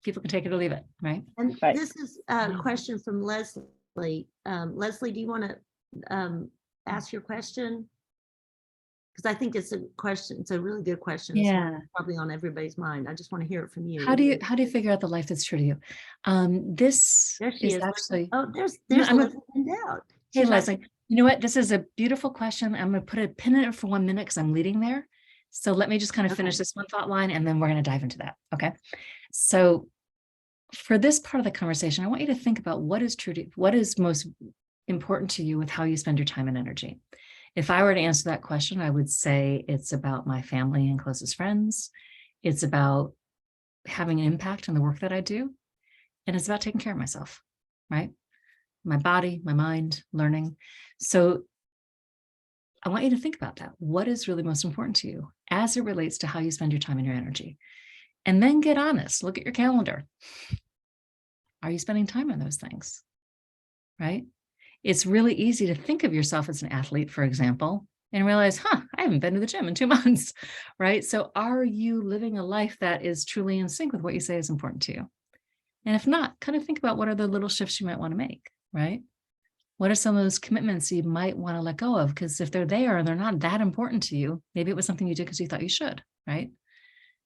People can take it or leave it, right? And this is a question from Leslie. Leslie, do you want to ask your question? Because I think it's a question. It's a really good question. Yeah, it's probably on everybody's mind. I just want to hear it from you. How do you figure out the life that's true to you? This there she is actually. Oh, there's I'm Leslie in doubt. Hey, Leslie, you know what? This is a beautiful question. I'm going to put a pin in it for 1 minute because I'm leading there. So let me just kind of finish this one thought line, and then we're going to dive into that. Okay. So for this part of the conversation, I want you to think about what is true to you, what is most important to you with how you spend your time and energy. If I were to answer that question, I would say it's about my family and closest friends. It's about having an impact on the work that I do. And it's about taking care of myself, right? My body, my mind, learning. So I want you to think about that. What is really most important to you as it relates to how you spend your time and your energy? And then get honest. Look at your calendar. Are you spending time on those things? Right? It's really easy to think of yourself as an athlete, for example, and realize, I haven't been to the gym in 2 months, right? So are you living a life that is truly in sync with what you say is important to you? And if not, kind of think about what are the little shifts you might want to make, right? What are some of those commitments you might want to let go of? Because if they're there and they're not that important to you, maybe it was something you did because you thought you should, right?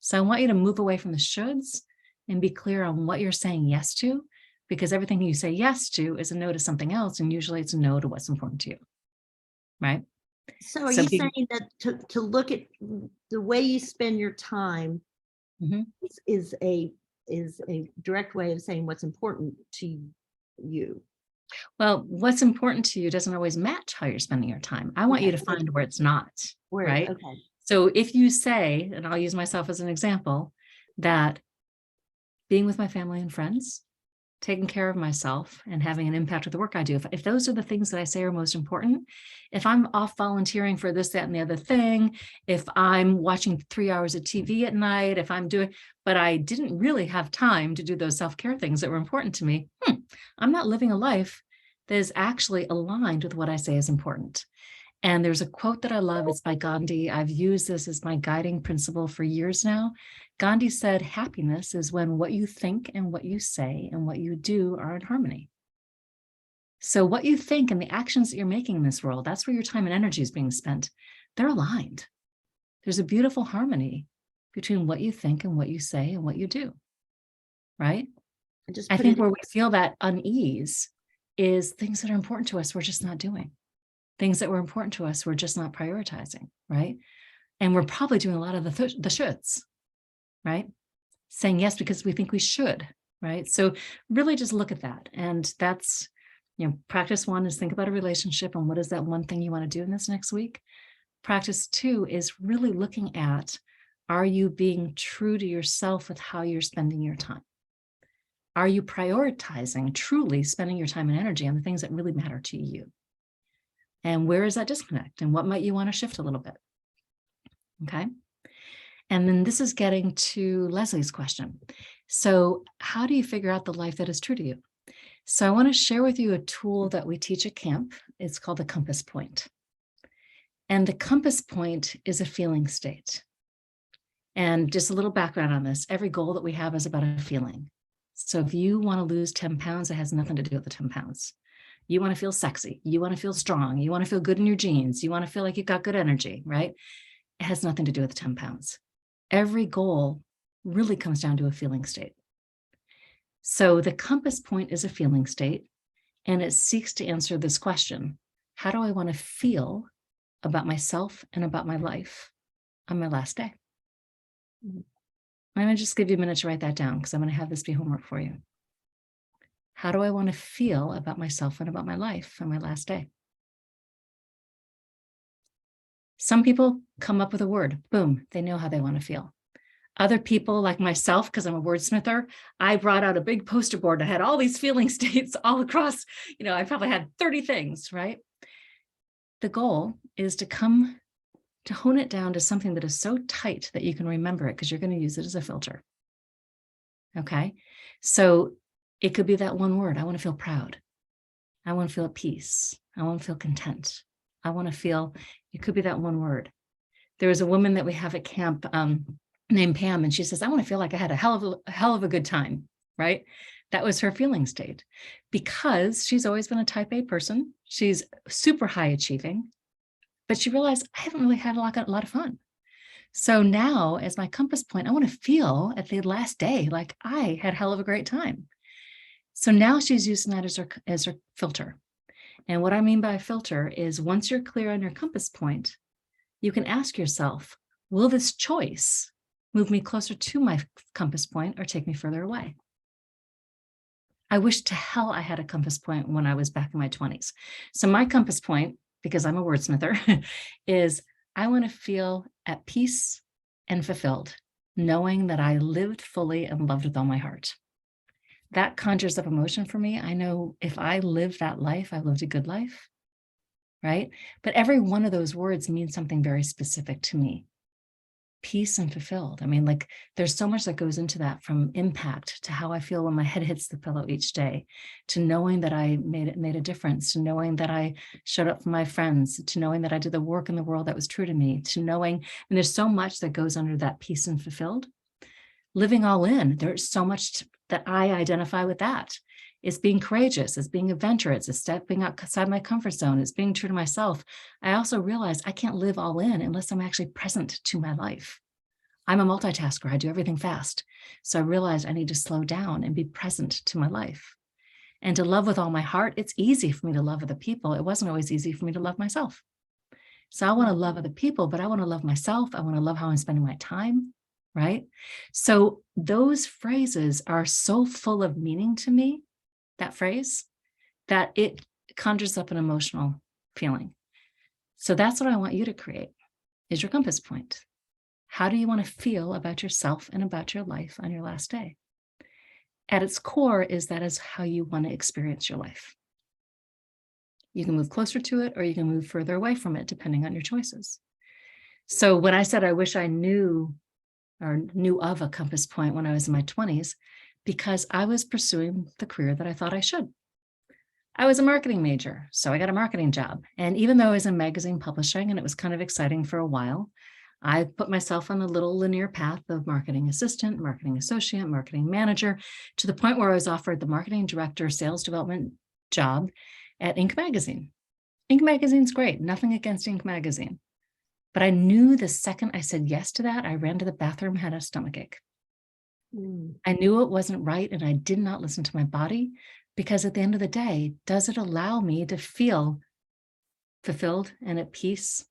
So I want you to move away from the shoulds and be clear on what you're saying yes to, because everything you say yes to is a no to something else. And usually it's a no to what's important to you, right? So are you saying that to look at the way you spend your time is a direct way of saying what's important to you? Well, what's important to you doesn't always match how you're spending your time. I want you to find where it's not, right? Okay. So if you say, and I'll use myself as an example, that being with my family and friends, taking care of myself, and having an impact with the work I do, if those are the things that I say are most important, if I'm off volunteering for this, that, and the other thing, if I'm watching 3 hours of TV at night, if I'm doing, but I didn't really have time to do those self-care things that were important to me, I'm not living a life that is actually aligned with what I say is important. And there's a quote that I love. It's by Gandhi. I've used this as my guiding principle for years now. Gandhi said, happiness is when what you think and what you say and what you do are in harmony. So what you think and the actions that you're making in this world, that's where your time and energy is being spent. They're aligned. There's a beautiful harmony between what you think and what you say and what you do, right? I think where we feel that unease is things that are important to us, we're just not doing. Things that were important to us, we're just not prioritizing, right? And we're probably doing a lot of the shoulds, right? Saying yes because we think we should, right? So really just look at that. And that's, practice 1 is think about a relationship and what is that one thing you want to do in this next week. Practice 2 is really looking at, are you being true to yourself with how you're spending your time? Are you prioritizing truly spending your time and energy on the things that really matter to you? And where is that disconnect? And what might you want to shift a little bit? Okay. And then this is getting to Leslie's question. So how do you figure out the life that is true to you? So I want to share with you a tool that we teach at camp. It's called the compass point. And the compass point is a feeling state. And just a little background on this, every goal that we have is about a feeling. So if you want to lose 10 pounds, it has nothing to do with the 10 pounds. You want to feel sexy. You want to feel strong. You want to feel good in your jeans. You want to feel like you've got good energy, right? It has nothing to do with the 10 pounds. Every goal really comes down to a feeling state. So the compass point is a feeling state, and it seeks to answer this question: how do I want to feel about myself and about my life on my last day? I'm going to just give you a minute to write that down, because I'm going to have this be homework for you. How do I want to feel about myself and about my life on my last day? Some people come up with a word, boom, they know how they want to feel. Other people, like myself, because I'm a wordsmither, I brought out a big poster board. I had all these feeling states all across, I probably had 30 things, right? The goal is to hone it down to something that is so tight that you can remember it, because you're going to use it as a filter. Okay. So it could be that one word. I want to feel proud. I want to feel at peace. I want to feel content. I want to feel, it could be that one word. There was a woman that we have at camp named Pam, and she says, I want to feel like I had a hell of a good time, right? That was her feeling state, because she's always been a type A person. She's super high achieving, but she realized, I haven't really had a lot of fun. So now, as my compass point, I want to feel at the last day like I had hell of a great time. So now she's using that as her filter. And what I mean by filter is, once you're clear on your compass point, you can ask yourself, will this choice move me closer to my compass point or take me further away? I wish to hell I had a compass point when I was back in my 20s. So my compass point, because I'm a wordsmither, is I want to feel at peace and fulfilled, knowing that I lived fully and loved with all my heart. That conjures up emotion for me. I know if I live that life, I lived a good life, right? But every one of those words means something very specific to me. Peace and fulfilled. I mean, like, there's so much that goes into that, from impact to how I feel when my head hits the pillow each day, to knowing that I made a difference, to knowing that I showed up for my friends, to knowing that I did the work in the world that was true to me, to knowing, and there's so much that goes under that peace and fulfilled. Living all in, there's so much that I identify with that. It's being courageous, it's being adventurous, it's stepping outside my comfort zone, it's being true to myself. I also realize I can't live all in unless I'm actually present to my life. I'm a multitasker, I do everything fast. So I realized I need to slow down and be present to my life. And to love with all my heart, it's easy for me to love other people. It wasn't always easy for me to love myself. So I want to love other people, but I want to love myself. I want to love how I'm spending my time, right? So those phrases are so full of meaning to me, that phrase, that it conjures up an emotional feeling. So that's what I want you to create, is your compass point. How do you want to feel about yourself and about your life on your last day? At its core is how you want to experience your life. You can move closer to it, or you can move further away from it, depending on your choices. So when I said I wish I knew of a compass point when I was in my 20s, because I was pursuing the career that I thought I should. I was a marketing major, so I got a marketing job. And even though I was in magazine publishing and it was kind of exciting for a while, I put myself on a little linear path of marketing assistant, marketing associate, marketing manager, to the point where I was offered the marketing director sales development job at Inc. magazine. Inc. magazine's great, nothing against Inc. magazine. But I knew the second I said yes to that, I ran to the bathroom, had a stomachache. I knew it wasn't right, and I did not listen to my body, because at the end of the day, does it allow me to feel fulfilled and at peace,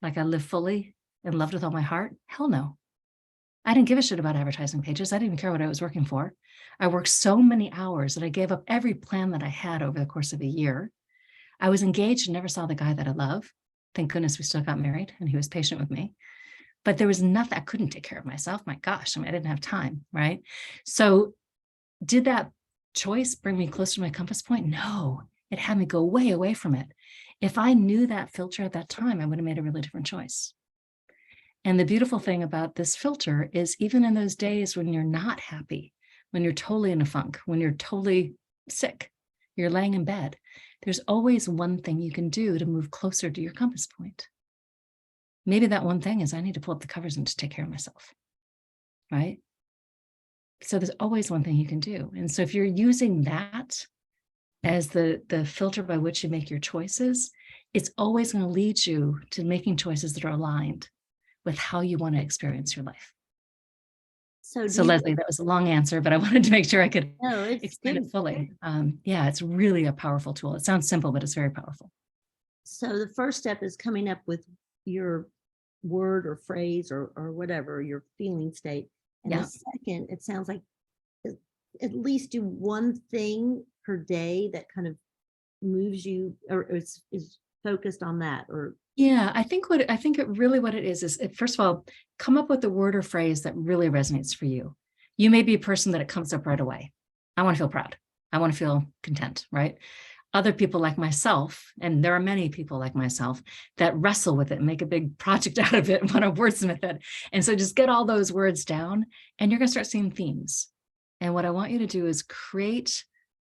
like I live fully and loved with all my heart? Hell no. I didn't give a shit about advertising pages. I didn't even care what I was working for. I worked so many hours that I gave up every plan that I had over the course of a year. I was engaged and never saw the guy that I love. Thank goodness we still got married, and he was patient with me. But there was nothing, I couldn't take care of myself. My gosh, I didn't have time, right? So did that choice bring me closer to my compass point? No, it had me go way away from it. If I knew that filter at that time, I would have made a really different choice. And the beautiful thing about this filter is, even in those days when you're not happy, when you're totally in a funk, when you're totally sick, you're laying in bed, there's always one thing you can do to move closer to your compass point. Maybe that one thing is, I need to pull up the covers and just take care of myself, right? So there's always one thing you can do. And so if you're using that as the filter by which you make your choices, it's always going to lead you to making choices that are aligned with how you want to experience your life. So, So Leslie, that was a long answer, but I wanted to make sure I could no, it's explain good. it fully. Yeah, it's really a powerful tool. It sounds simple, but it's very powerful. So the first step is coming up with your word or phrase or whatever, your feeling state. And Yeah. the second, it sounds like at least do one thing per day that kind of moves you or is focused on that. Or Yeah, I think what it is first of all, come up with a word or phrase that really resonates for you. You may be a person that it comes up right away. I want to feel proud. I want to feel content, right? Other people like myself, and there are many people like myself that wrestle with it and make a big project out of it and want to wordsmith it. And so just get all those words down and you're going to start seeing themes. And what I want you to do is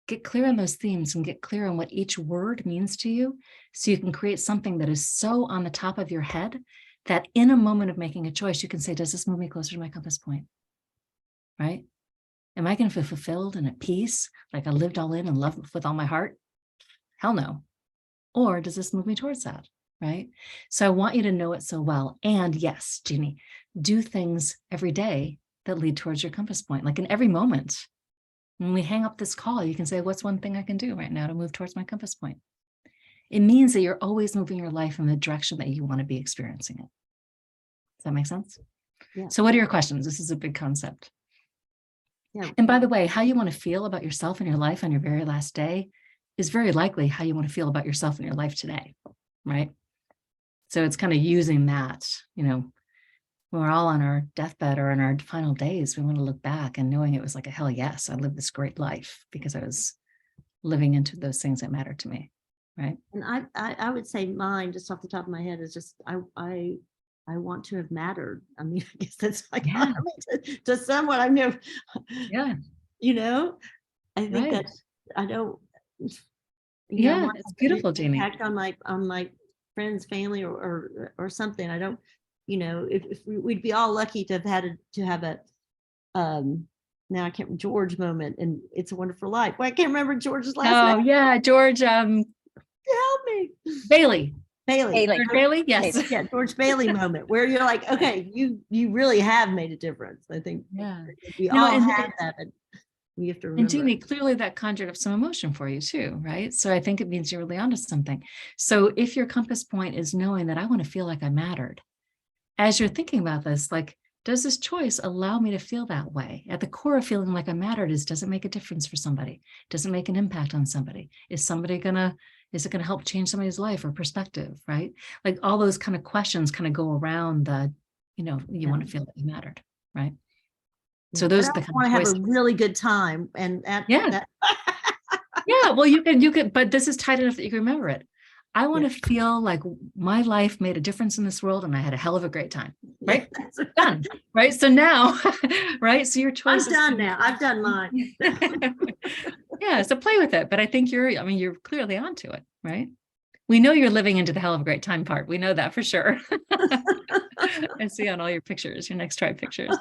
get clear on those themes and get clear on what each word means to you. So you can create something that is so on the top of your head that in a moment of making a choice, you can say, does this move me closer to my compass point? Right? Am I going to feel fulfilled and at peace? Like I lived all in and loved with all my heart? Hell no. Or does this move me towards that? Right? So I want you to know it so well. And yes, Jeannie, do things every day that lead towards your compass point, like in every moment. When we hang up this call, you can say, what's one thing I can do right now to move towards my compass point? It means that you're always moving your life in the direction that you want to be experiencing it. Does that make sense? Yeah. So what are your questions? This is a big concept. Yeah. And by the way, how you want to feel about yourself in your life on your very last day is very likely how you want to feel about yourself in your life today, right? So it's kind of using that, when we're all on our deathbed or in our final days, we want to look back and knowing it was like a hell yes, I lived this great life because I was living into those things that matter to me, right? And I would say mine, just off the top of my head, is just I want to have mattered. I mean, I guess that's like to someone I know. Yeah. I think Right. that I don't. Yeah, it's beautiful, Jeannie. Impact on my friends, family, or something. I don't. If we'd be all lucky to have a now I can't George moment and It's a Wonderful Life. Well, I can't remember George's last name. Yeah, George Help me. Bailey. Bailey. George Bailey, yes. Yeah, George Bailey moment where you're like, okay, you really have made a difference. I think we all have that, and we have to remember. And Jeannie, clearly that conjured up some emotion for you too, right? So I think it means you're really onto something. So if your compass point is knowing that I want to feel like I mattered, as you're thinking about this, like, does this choice allow me to feel that way? At the core of feeling like I mattered is, does it make a difference for somebody? Does it make an impact on somebody? Is it going to help change somebody's life or perspective, right? Like all those kind of questions kind of go around the, you want to feel that you mattered, right? So those are the kind of choices. Have a really good time. Yeah, well, you can, but this is tight enough that you can remember it. I want to feel like my life made a difference in this world and I had a hell of a great time, right? Done, right? So now, right? So your choice I'm done now. I've done mine. Yeah, so play with it. But I think you're clearly onto it, right? We know you're living into the hell of a great time part. We know that for sure. I see on all your pictures, your next tribe pictures.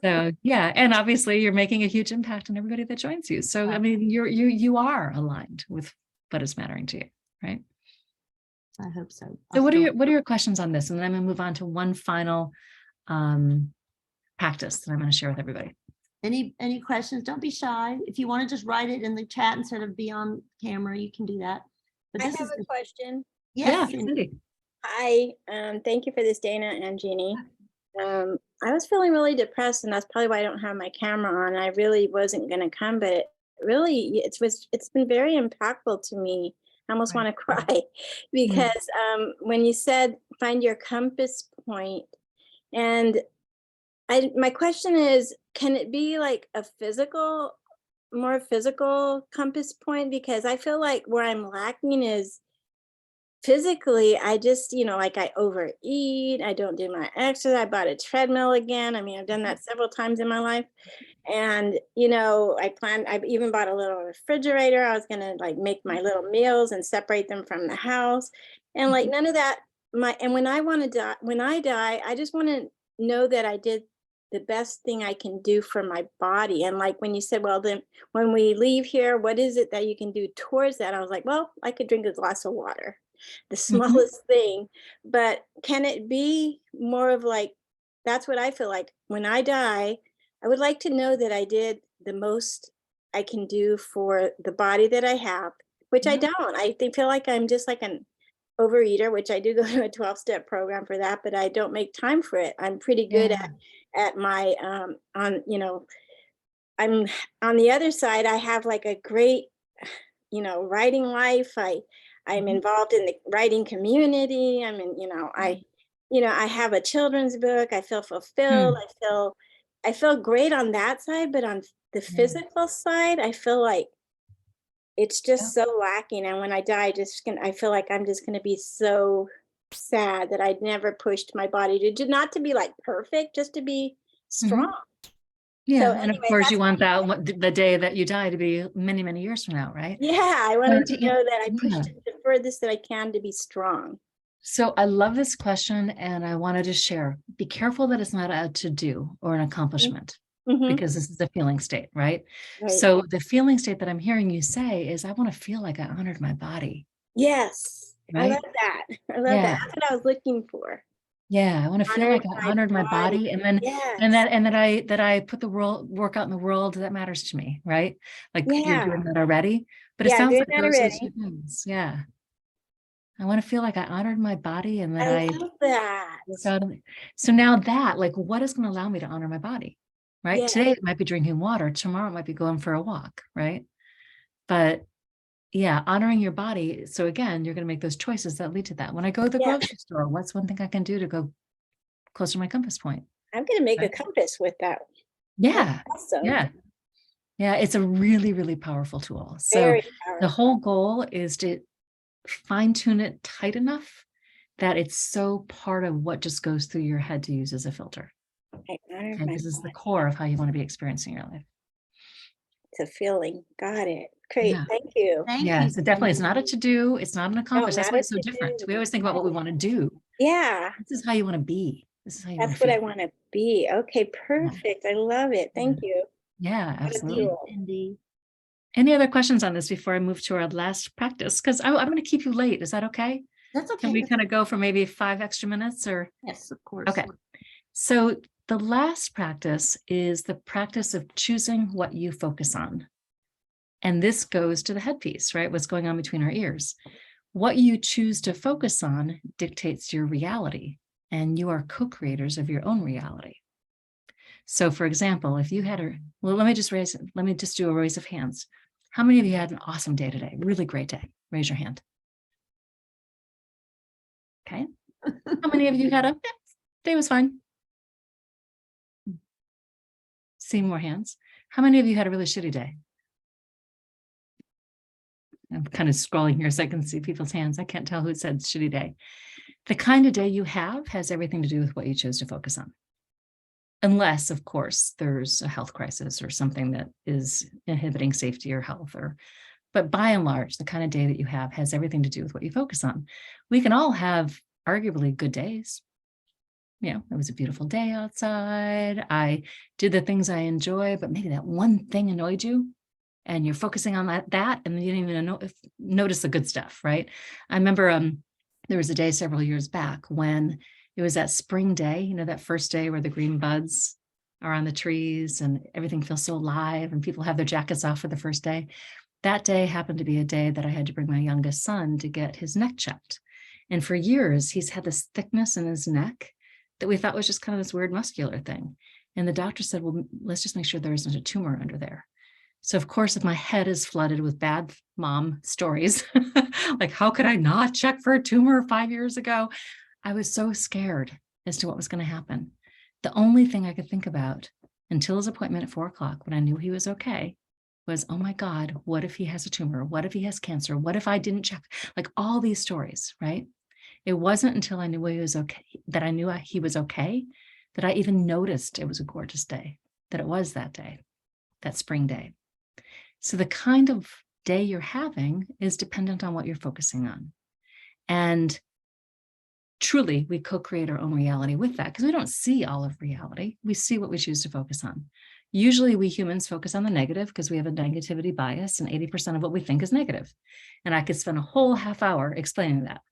So yeah, and obviously you're making a huge impact on everybody that joins you. So I mean, you are aligned with what is mattering to you, right? I hope so. So what are your questions on this? And then I'm going to move on to one final practice that I'm going to share with everybody. Any questions? Don't be shy. If you want to just write it in the chat instead of be on camera, you can do that. But I have a question. Yes. Yeah, Cindy. Hi, thank you for this, Dana and Jeannie. I was feeling really depressed, and that's probably why I don't have my camera on. I really wasn't going to come, but it's been very impactful to me. I almost want to cry because when you said find your compass point, and my question is, can it be like a more physical compass point? Because I feel like where I'm lacking is physically. I just, like I overeat, I don't do my exercise. I bought a treadmill again. I mean, I've done that several times in my life. And, I've even bought a little refrigerator. I was going to like make my little meals and separate them from the house. And like none of that, and when I die, I just want to know that I did the best thing I can do for my body. And like when you said, well, then when we leave here, what is it that you can do towards that? I was like, well, I could drink a glass of water, the smallest thing. But can it be more of like, that's what I feel like when I die, I would like to know that I did the most I can do for the body that I have, which I don't. Feel like I'm just like an overeater, which I do go to a 12-step program for that, but I don't make time for it. I'm pretty good at my I'm on the other side. I have like a great, writing life. I'm involved in the writing community. I have a children's book. I feel fulfilled. I feel great on that side, but on the physical side, I feel like it's just so lacking. And when I die, I feel like I'm just going to be so sad that I'd never pushed my body to not to be like perfect, just to be strong. Yeah. So And of anyway, course you want the day that you die to be many, many years from now, right? Yeah, I wanted to know that I pushed it the furthest that I can to be strong. So I love this question, and I wanted to share, be careful that it's not a to-do or an accomplishment, because this is a feeling state, right? So the feeling state that I'm hearing you say is, I want to feel like I honored my body. Yes, right? I love that. I love that. That's what I was looking for. Yeah, I want to feel like I honored my body, and then that I put the work out in the world that matters to me, right? Like you're doing that already, but it sounds like those are two things. Yeah. I want to feel like I honored my body, and that I love that. So now that, like, what is going to allow me to honor my body, right? Yeah. Today it might be drinking water. Tomorrow it might be going for a walk, right? But yeah, honoring your body. So again, you're going to make those choices that lead to that. When I go to the grocery store, what's one thing I can do to go closer to my compass point? I'm going to make a compass with that. Yeah. Awesome. Yeah. Yeah. It's a really, really powerful tool. So the whole goal is to fine tune it tight enough that it's so part of what just goes through your head to use as a filter. And this is the core of how you want to be experiencing your life. It's a feeling. Got it. Great. Thank you. Yeah. So definitely it's not a to-do. It's not an accomplish. That's why it's so different. We always think about what we want to do. Yeah. This is how you want to be. This is how you That's what I want to be. Okay, perfect. I love it. Thank you. Yeah, absolutely. Any other questions on this before I move to our last practice? Because I'm going to keep you late. Is that okay? That's okay. Can we kind of go for maybe 5 extra minutes or? Yes, of course. Okay. So the last practice is the practice of choosing what you focus on. And this goes to the headpiece, right? What's going on between our ears. What you choose to focus on dictates your reality, and you are co-creators of your own reality. So for example, if you had let me just do a raise of hands. How many of you had an awesome day today? Really great day. Raise your hand. Okay. How many of you had a day was fine? See more hands. How many of you had a really shitty day? I'm kind of scrolling here so I can see people's hands. I can't tell who said shitty day. The kind of day you have has everything to do with what you chose to focus on. Unless, of course, there's a health crisis or something that is inhibiting safety or health, but by and large, the kind of day that you have has everything to do with what you focus on. We can all have arguably good days. It was a beautiful day outside. I did the things I enjoy, but maybe that one thing annoyed you, and you're focusing on that, and you didn't even notice the good stuff, right? I remember there was a day several years back when it was that spring day, that first day where the green buds are on the trees and everything feels so alive and people have their jackets off for the first day. That day happened to be a day that I had to bring my youngest son to get his neck checked. And for years, he's had this thickness in his neck that we thought was just kind of this weird muscular thing. And the doctor said, well, let's just make sure there isn't a tumor under there. So of course, if my head is flooded with bad mom stories, like how could I not check for a tumor 5 years ago? I was so scared as to what was going to happen. The only thing I could think about until his appointment at 4:00, when I knew he was okay, was, oh my God, what if he has a tumor? What if he has cancer? What if I didn't check? Like all these stories, right? It wasn't until I knew he was okay, that I knew he was okay, that I even noticed it was a gorgeous day, that it was that day, that spring day. So the kind of day you're having is dependent on what you're focusing on. And truly, we co-create our own reality with that, because we don't see all of reality. We see what we choose to focus on. Usually we humans focus on the negative because we have a negativity bias, and 80% of what we think is negative. And I could spend a whole half hour explaining that.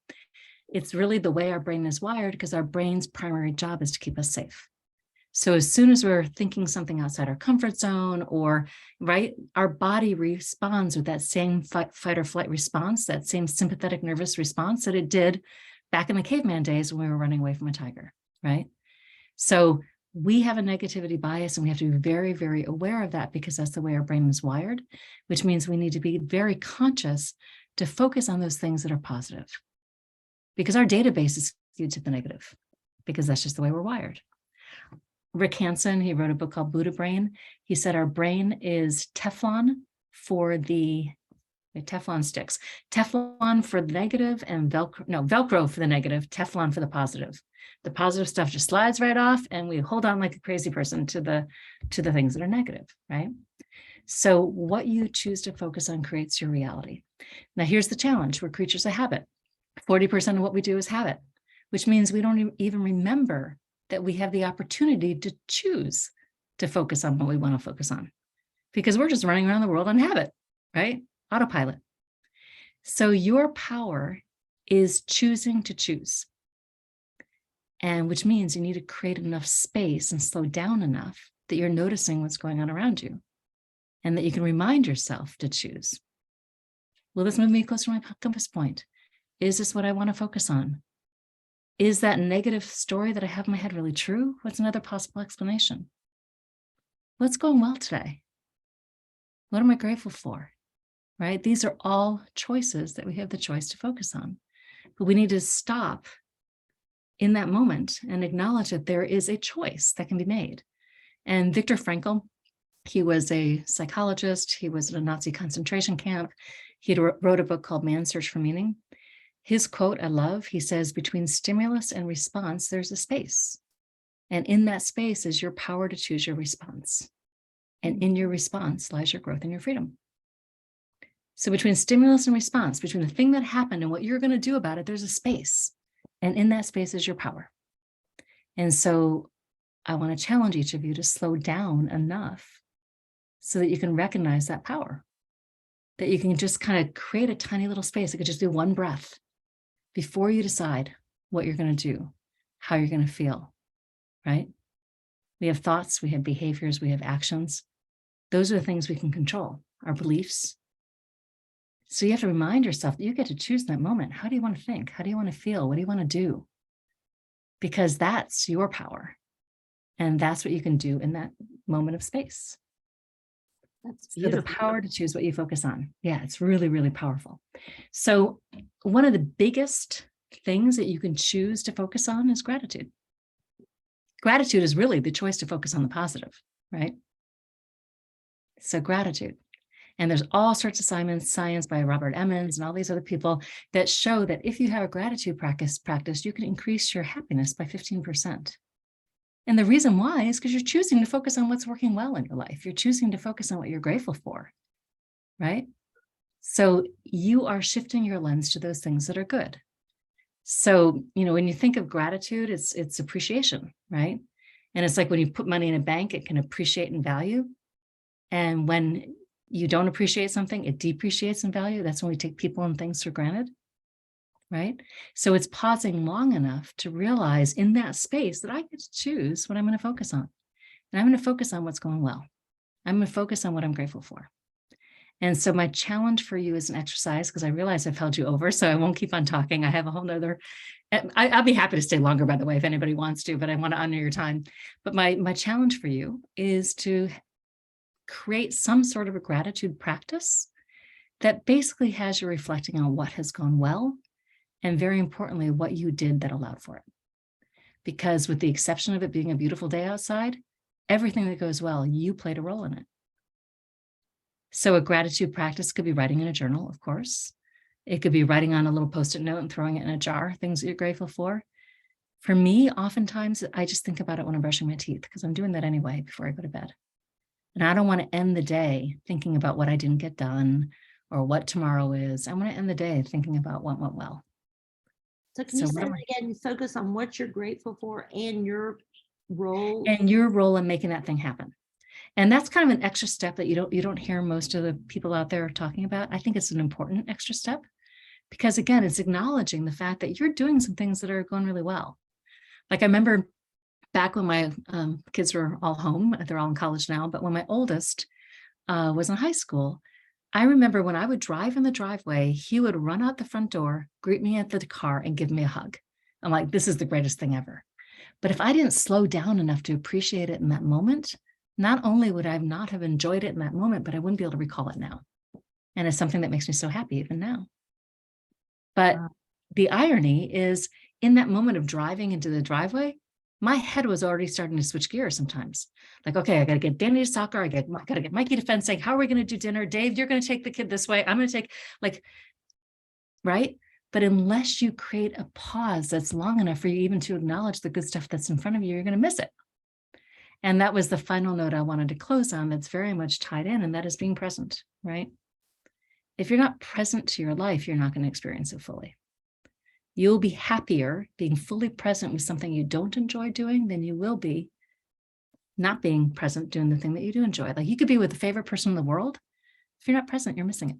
It's really the way our brain is wired, because our brain's primary job is to keep us safe. So as soon as we're thinking something outside our comfort zone, or right, our body responds with that same fight or flight response, that same sympathetic nervous response that it did back in the caveman days when we were running away from a tiger, right? So we have a negativity bias, and we have to be very, very aware of that, because that's the way our brain is wired, which means we need to be very conscious to focus on those things that are positive, because our database is skewed to the negative, because that's just the way we're wired. Rick Hansen, he wrote a book called Buddha Brain. He said our brain is Teflon for the Teflon sticks, Teflon for the negative, and Velcro for the negative, Teflon for the positive. The positive stuff just slides right off, and we hold on like a crazy person to the things that are negative, right? So what you choose to focus on creates your reality. Now here's the challenge: we're creatures of habit. 40% of what we do is habit, which means we don't even remember that we have the opportunity to choose to focus on what we want to focus on, because we're just running around the world on habit, right? Autopilot. So your power is choosing to choose. And which means you need to create enough space and slow down enough that you're noticing what's going on around you, and that you can remind yourself to choose. Will this move me closer to my compass point? Is this what I want to focus on? Is that negative story that I have in my head really true? What's another possible explanation? What's going well today? What am I grateful for? Right? These are all choices that we have the choice to focus on. But we need to stop in that moment and acknowledge that there is a choice that can be made. And Viktor Frankl, he was a psychologist. He was in a Nazi concentration camp. He wrote a book called Man's Search for Meaning. His quote I love, he says, between stimulus and response, there's a space. And in that space is your power to choose your response. And in your response lies your growth and your freedom. So between stimulus and response, between the thing that happened and what you're going to do about it, there's a space. And in that space is your power. And so I want to challenge each of you to slow down enough so that you can recognize that power, that you can just kind of create a tiny little space. It could just be one breath before you decide what you're going to do, how you're going to feel, right? We have thoughts, we have behaviors, we have actions. Those are the things we can control, our beliefs. So you have to remind yourself that you get to choose that moment. How do you want to think? How do you want to feel? What do you want to do? Because that's your power. And that's what you can do in that moment of space. That's So beautiful. the power to choose what you focus on. Yeah, it's really, really powerful. So one of the biggest things that you can choose to focus on is gratitude. Gratitude is really the choice to focus on the positive, right? So gratitude. And there's all sorts of science by Robert Emmons and all these other people that show that if you have a gratitude practice, you can increase your happiness by 15%. And the reason why is because you're choosing to focus on what's working well in your life. You're choosing to focus on what you're grateful for, right? So you are shifting your lens to those things that are good. So, when you think of gratitude, it's appreciation, right? And it's like when you put money in a bank, it can appreciate in value. And when you don't appreciate something, it depreciates in value. That's when we take people and things for granted, right? So it's pausing long enough to realize in that space that I get to choose what I'm going to focus on. And I'm going to focus on what's going well. I'm going to focus on what I'm grateful for. And so my challenge for you is an exercise, because I realize I've held you over, so I won't keep on talking. I have a whole nother, I'll be happy to stay longer, by the way, if anybody wants to, but I want to honor your time. But my challenge for you is to create some sort of a gratitude practice that basically has you reflecting on what has gone well, and very importantly, what you did that allowed for it. Because with the exception of it being a beautiful day outside, everything that goes well, you played a role in it. So a gratitude practice could be writing in a journal, of course. It could be writing on a little Post-it note and throwing it in a jar, things that you're grateful for. For me, oftentimes, I just think about it when I'm brushing my teeth, because I'm doing that anyway before I go to bed. And I don't want to end the day thinking about what I didn't get done or what tomorrow is. I want to end the day thinking about what went well. So can you say that again? You focus on what you're grateful for and your role. And your role in making that thing happen. And that's kind of an extra step that you don't hear most of the people out there talking about. I think it's an important extra step, because again, it's acknowledging the fact that you're doing some things that are going really well. Like I remember back when my kids were all home, they're all in college now, but when my oldest was in high school, I remember when I would drive in the driveway, he would run out the front door, greet me at the car, and give me a hug. I'm like, this is the greatest thing ever. But if I didn't slow down enough to appreciate it in that moment, not only would I not have enjoyed it in that moment, but I wouldn't be able to recall it now. And it's something that makes me so happy even now. But the irony is, in that moment of driving into the driveway, my head was already starting to switch gears sometimes. Like, okay, I got to get Danny to soccer. I got to get Mikey to fencing. How are we going to do dinner? Dave, you're going to take the kid this way. I'm going to take, like, right? But unless you create a pause that's long enough for you even to acknowledge the good stuff that's in front of you, you're going to miss it. And that was the final note I wanted to close on that's very much tied in, and that is being present, right? If you're not present to your life, you're not going to experience it fully. You'll be happier being fully present with something you don't enjoy doing than you will be not being present doing the thing that you do enjoy. Like, you could be with a favorite person in the world. If you're not present, you're missing it.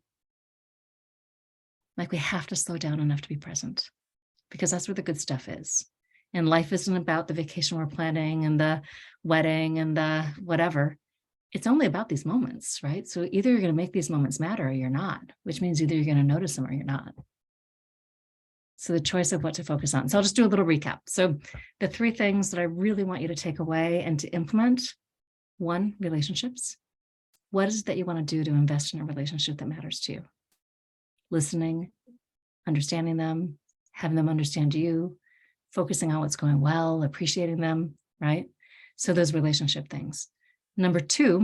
Like, we have to slow down enough to be present, because that's where the good stuff is. And life isn't about the vacation we're planning and the wedding and the whatever. It's only about these moments, right? So either you're going to make these moments matter or you're not, which means either you're going to notice them or you're not. So the choice of what to focus on. So I'll just do a little recap. So the 3 things that I really want you to take away and to implement: 1, relationships. What is it that you want to do to invest in a relationship that matters to you? Listening, understanding them, having them understand you, focusing on what's going well, appreciating them, right? So those relationship things. Number 2,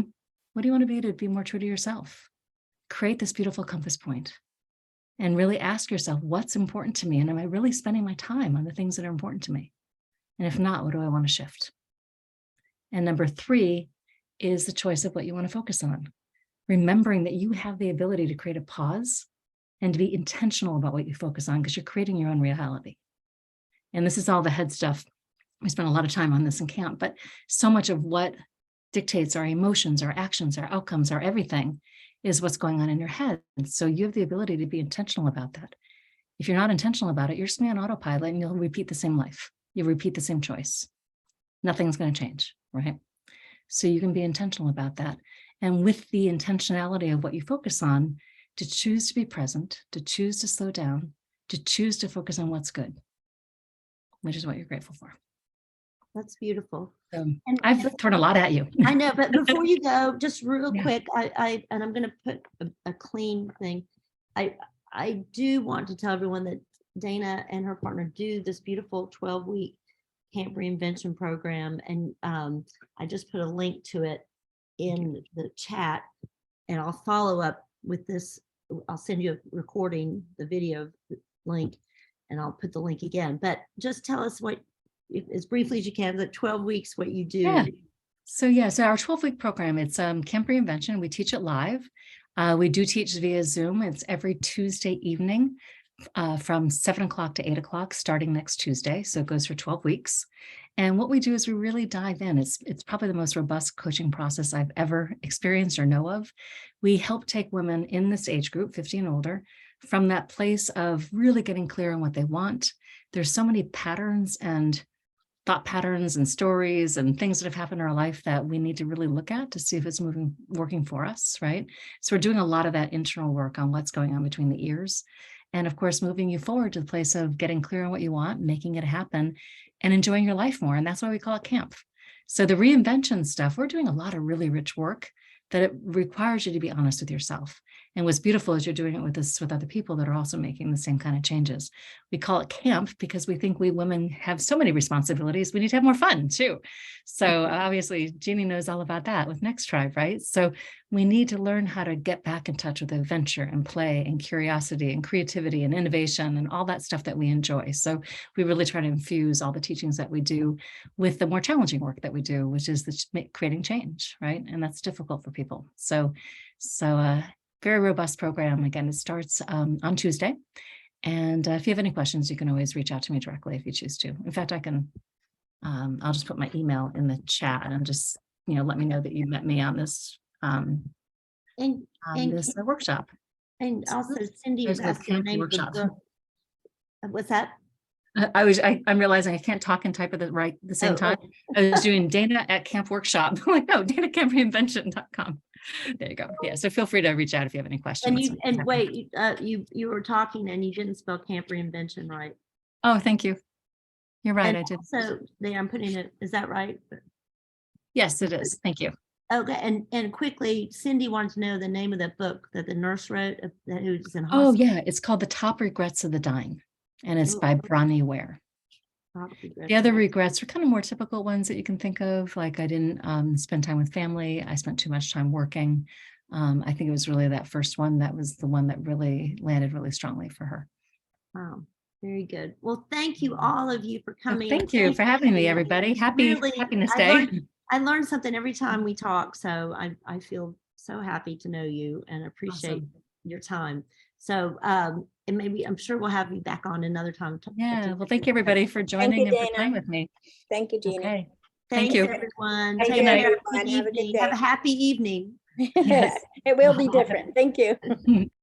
what do you want to be more true to yourself? Create this beautiful compass point and really ask yourself, what's important to me? And am I really spending my time on the things that are important to me? And if not, what do I want to shift? And number 3 is the choice of what you want to focus on. Remembering that you have the ability to create a pause and to be intentional about what you focus on, because you're creating your own reality. And this is all the head stuff. We spent a lot of time on this in camp, but so much of what dictates our emotions, our actions, our outcomes, our everything is what's going on in your head. So you have the ability to be intentional about that. If you're not intentional about it, you're just on autopilot and you'll repeat the same life. You'll repeat the same choice. Nothing's going to change, right? So you can be intentional about that. And with the intentionality of what you focus on, to choose to be present, to choose to slow down, to choose to focus on what's good, which is what you're grateful for. That's beautiful. And I've thrown a lot at you. I know, but before you go, just real Yeah. quick, and I'm going to put a clean thing. I do want to tell everyone that Dana and her partner do this beautiful 12-week Camp Reinvention program, and I just put a link to it in the chat, and I'll follow up with this. I'll send you a recording, the video link, and I'll put the link again. But just tell us what, as briefly as you can, the 12 weeks, what you do. Yeah. So our 12-week program, it's Camp Reinvention. We teach it live. We do teach via Zoom. It's every Tuesday evening from 7 o'clock to 8 o'clock starting next Tuesday. So it goes for 12 weeks. And what we do is we really dive in. It's probably the most robust coaching process I've ever experienced or know of. We help take women in this age group, 50 and older, from that place of really getting clear on what they want. There's so many patterns and thought patterns and stories and things that have happened in our life that we need to really look at to see if it's working for us, right? So we're doing a lot of that internal work on what's going on between the ears. And of course, moving you forward to the place of getting clear on what you want, making it happen, and enjoying your life more. And that's why we call it camp. So the reinvention stuff, we're doing a lot of really rich work that it requires you to be honest with yourself. And what's beautiful is you're doing it with other people that are also making the same kind of changes. We call it camp because we think we women have so many responsibilities. We need to have more fun too. So obviously Jeannie knows all about that with Next Tribe, right? So we need to learn how to get back in touch with adventure and play and curiosity and creativity and innovation and all that stuff that we enjoy. So we really try to infuse all the teachings that we do with the more challenging work that we do, which is creating change, right? And that's difficult for people. So very robust program. Again, it starts on Tuesday. And if you have any questions, you can always reach out to me directly if you choose to. In fact, I can, I'll just put my email in the chat and just, let me know that you met me on this workshop. And also Cindy was asking the name of the book. What's that? I'm realizing I can't talk and type at the same Oh, time. I was doing Dana at Camp Workshop. I'm like, no, Dana at campreinvention.com. There you go. Yeah. So feel free to reach out if you have any questions. And wait, you were talking and you didn't spell Camp Reinvention right. Oh, thank you. You're right. I did. So there, I'm putting it, is that right? Yes, it is. Thank you. Okay, and quickly, Cindy wanted to know the name of the book that the nurse wrote, who's in Oh, hospital. yeah. It's called The Top Regrets of the Dying, and it's by Bronnie Ware. The other regrets are kind of more typical ones that you can think of, like I didn't spend time with family. I spent too much time working. I think it was really that first one that was the one that really landed really strongly for her. Wow, very good. Well, thank you all of you for coming. Thank you for having me, everybody. Happiness Day. I learn something every time we talk, so I feel so happy to know you and appreciate your time. So and maybe I'm sure we'll have you back on another time. Yeah. Well, thank you everybody for joining and for playing with me. Thank you, Gina. Okay. Thank you, everyone. Thank Take you, care. everyone. Have a good day. Have a happy evening. It will be different. Thank you.